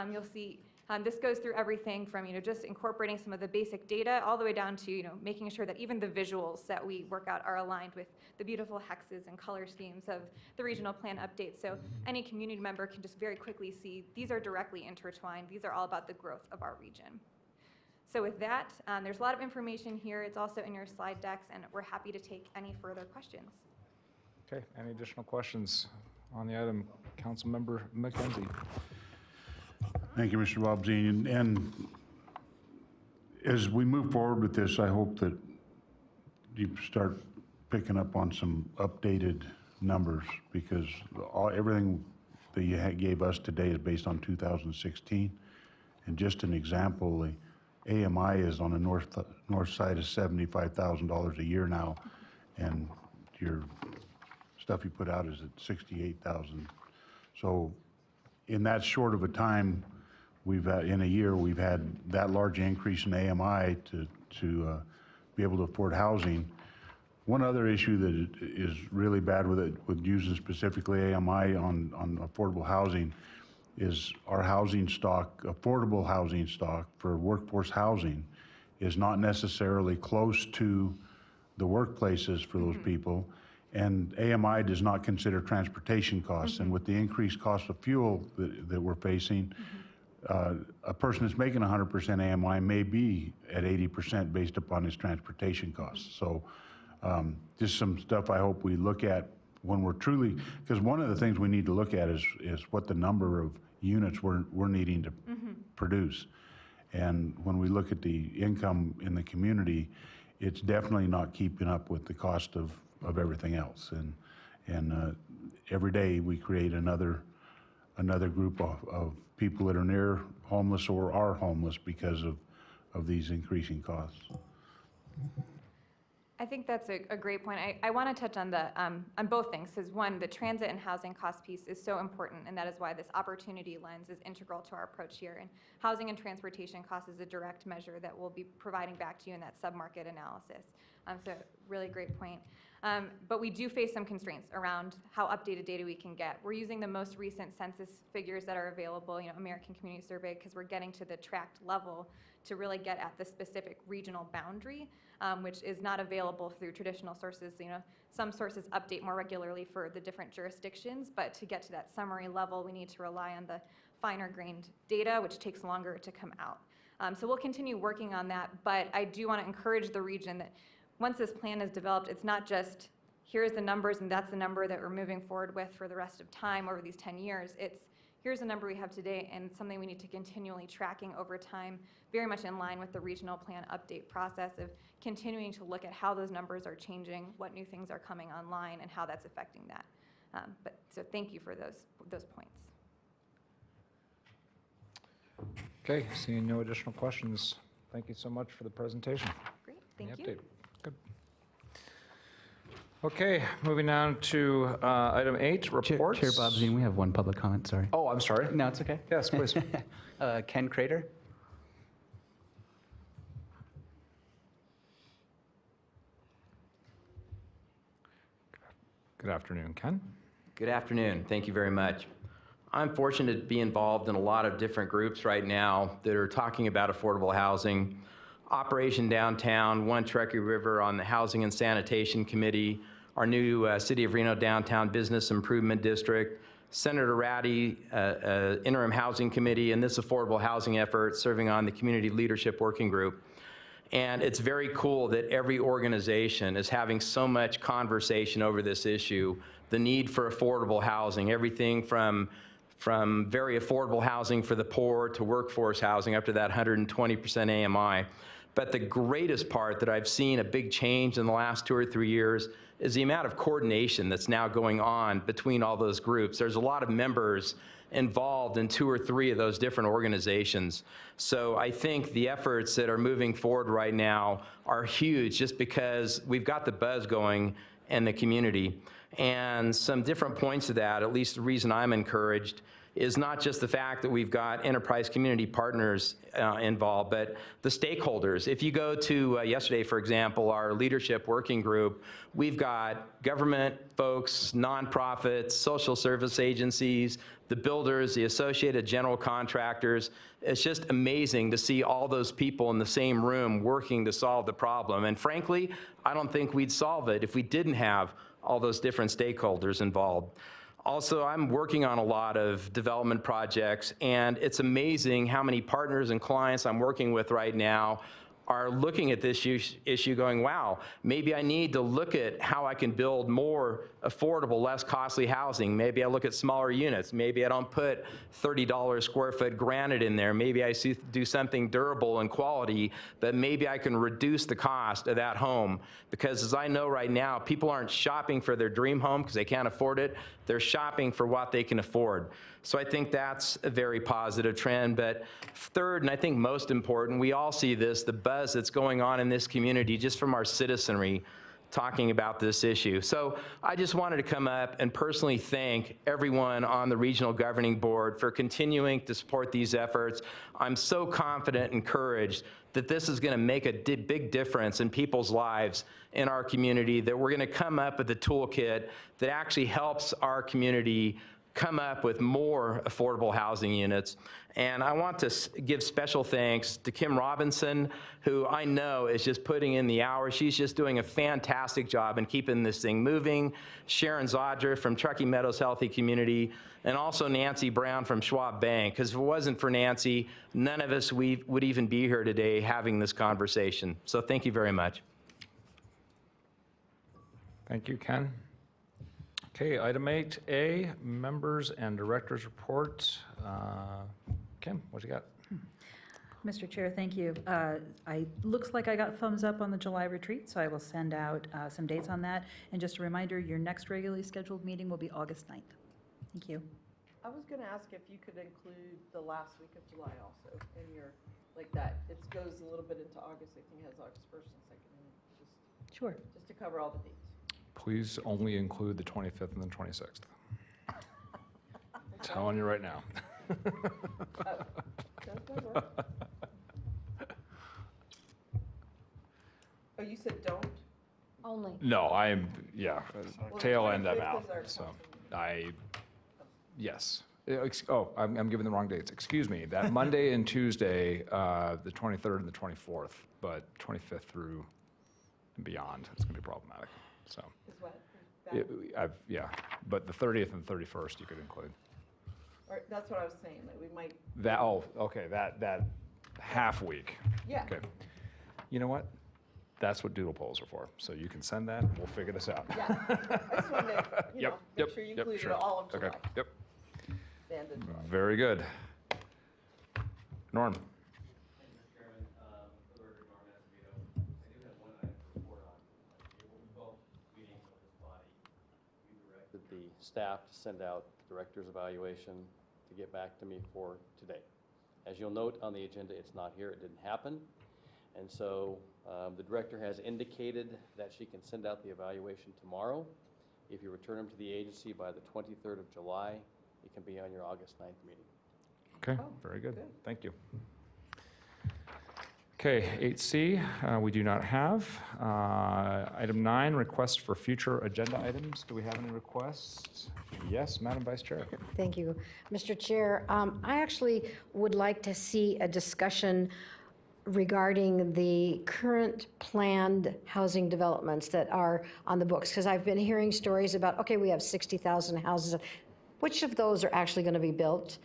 N: You'll see this goes through everything from just incorporating some of the basic data all the way down to making sure that even the visuals that we work out are aligned with the beautiful hexes and color schemes of the regional plan update. So any community member can just very quickly see these are directly intertwined. These are all about the growth of our region. So with that, there's a lot of information here. It's also in your slide decks, and we're happy to take any further questions.
B: Okay, any additional questions on the item? Councilmember McKenzie.
J: Thank you, Mr. Bobzien. And as we move forward with this, I hope that you start picking up on some updated numbers, because everything that you gave us today is based on 2016. And just an example, the AMI is on the north side of $75,000 a year now, and your stuff you put out is at $68,000. So in that short of a time, in a year, we've had that large increase in AMI to be able to afford housing. One other issue that is really bad with using specifically AMI on affordable housing is our housing stock, affordable housing stock for workforce housing, is not necessarily close to the workplaces for those people. And AMI does not consider transportation costs. And with the increased cost of fuel that we're facing, a person that's making 100% AMI may be at 80% based upon his transportation costs. So just some stuff I hope we look at when we're truly, because one of the things we need to look at is what the number of units we're needing to produce. And when we look at the income in the community, it's definitely not keeping up with the cost of everything else. And every day we create another group of people that are near homeless or are homeless because of these increasing costs.
N: I think that's a great point. I want to touch on on both things, because one, the transit and housing cost piece is so important, and that is why this opportunity lens is integral to our approach here. And housing and transportation costs is a direct measure that we'll be providing back to you in that sub-market analysis. So really great point. But we do face some constraints around how updated data we can get. We're using the most recent census figures that are available, American Community Survey, because we're getting to the tract level to really get at the specific regional boundary, which is not available through traditional sources. Some sources update more regularly for the different jurisdictions, but to get to that summary level, we need to rely on the finer grained data, which takes longer to come out. So we'll continue working on that, but I do want to encourage the region that once this plan is developed, it's not just here's the numbers and that's the number that we're moving forward with for the rest of time over these 10 years. It's here's the number we have today and something we need to continually tracking over time, very much in line with the regional plan update process of continuing to look at how those numbers are changing, what new things are coming online, and how that's affecting that. So thank you for those points.
B: Okay, seeing no additional questions, thank you so much for the presentation.
N: Great, thank
B: The
N: you.
B: update. Good. Okay, moving on to item 8, reports.
P: Chair Bob Zine, we have one public comment, sorry.
B: Oh, I'm sorry.
P: No, it's okay.
B: Yes, please.
P: Ken Crater.
B: Good afternoon, Ken.
Q: Good afternoon. Thank you very much. I'm fortunate to be involved in a lot of different groups right now that are talking about affordable housing. Operation Downtown, One Truckee River on the Housing and Sanitation Committee, our new City of Reno Downtown Business Improvement District, Senator Ratty, Interim Housing Committee, and this affordable housing effort serving on the Community Leadership Working Group. And it's very cool that every organization is having so much conversation over this issue, the need for affordable housing, everything from very affordable housing for the poor to workforce housing up to that 120% AMI. But the greatest part that I've seen a big change in the last 2 or 3 years is the amount of coordination that's now going on between all those groups. There's a lot of members involved in 2 or 3 of those different organizations. So I think the efforts that are moving forward right now are huge just because we've got the buzz going in the community. And some different points of that, at least the reason I'm encouraged, is not just the fact that we've got enterprise community partners involved, but the stakeholders. If you go to yesterday, for example, our leadership working group, we've got government folks, nonprofits, social service agencies, the builders, the associated general contractors. It's just amazing to see all those people in the same room working to solve the problem. And frankly, I don't think we'd solve it if we didn't have all those different stakeholders involved. Also, I'm working on a lot of development projects, and it's amazing how many partners and clients I'm working with right now are looking at this issue going, wow, maybe I need to look at how I can build more affordable, less costly housing. Maybe I look at smaller units. Maybe I don't put $30 square foot granite in there. Maybe I do something durable and quality, but maybe I can reduce the cost of that home. Because as I know right now, people aren't shopping for their dream home because they can't afford it. They're shopping for what they can afford. So I think that's a very positive trend. But third, and I think most important, we all see this, the buzz that's going on in this community just from our citizenry talking about this issue. So I just wanted to come up and personally thank everyone on the Regional Governing Board for continuing to support these efforts. I'm so confident and encouraged that this is going to make a big difference in people's lives in our community, that we're going to come up with a toolkit that actually helps our community come up with more affordable housing units. And I want to give special thanks to Kim Robinson, who I know is just putting in the hours. She's just doing a fantastic job in keeping this thing moving. Sharon Zodger from Truckee Meadows Healthy Community, and also Nancy Brown from Schwab Bank, because if it wasn't for Nancy, none of us would even be here today having this conversation. So thank you very much.
B: Thank you, Ken. Okay, item 8A, members and directors report. Kim, what you got?
G: Mr. Chair, thank you. Looks like I got thumbs up on the July retreat, so I will send out some dates on that. And just a reminder, your next regularly scheduled meeting will be August 9th. Thank you.
I: I was going to ask if you could include the last week of July also in your, like that. It goes a little bit into August. I think it has August 1st and 2nd.
G: Sure.
I: Just to cover all the dates.
B: Please only include the 25th and the 26th. Telling you right now.
I: Oh, you said don't?
D: Only.
B: No, yeah, tail end I'm
I: 25th
B: out,
I: is our
B: so yes. Oh, I'm giving the wrong dates, excuse me. That Monday and Tuesday, the 23rd and the 24th, but 25th through and beyond, it's gonna be problematic, so.
I: Is what?
B: Yeah, but the 30th and 31st you could include.
I: Or that's what I was saying, that we might.
B: Okay, that half week.
I: Yeah.
B: Okay. You know what? That's what doodle polls are for. So you can send that, and we'll figure this out.
I: Yeah. I just wanted to, make sure you included
B: sure.
I: all of July.
B: Okay, yep.
I: Standard July.
B: Very good. Norm?
R: The staff to send out the director's evaluation to get back to me for today. As you'll note on the agenda, it's not here, it didn't happen. And so the director has indicated that she can send out the evaluation tomorrow. If you return them to the agency by the 23rd of July, it can be on your August 9th meeting.
B: Okay, very good. Thank you. Okay, 8C, we do not have. Item 9, requests for future agenda items. Do we have any requests? Yes, Madam Vice Chair.
D: Thank you, Mr. Chair. I actually would like to see a discussion regarding the current planned housing developments that are on the books, because I've been hearing stories about, okay, we have 60,000 houses. Which of those are actually going to be built?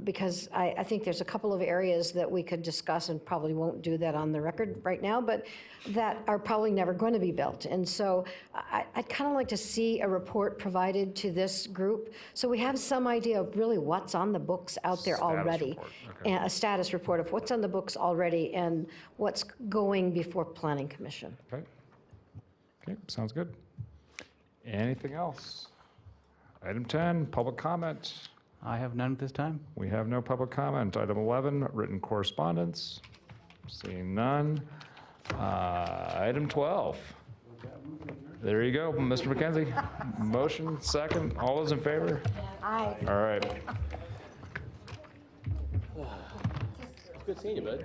D: Because I think there's a couple of areas that we could discuss, and probably won't do that on the record right now, but that are probably never going to be built. And so I'd kind of like to see a report provided to this group, so we have some idea of really what's on the books out there already.
B: Report. Okay.
D: And a status report of what's on the books already and what's going before Planning Commission.
B: Okay. Okay, sounds good. Anything else? Item 10, public comment.
P: I have none at this time.
B: We have no public comment. Item 11, written correspondence. Seeing none. Item 12. There you go, Mr. McKenzie. Motion, second. All those in favor?
D: Aye.
B: All right.
R: It's good seeing you, bud.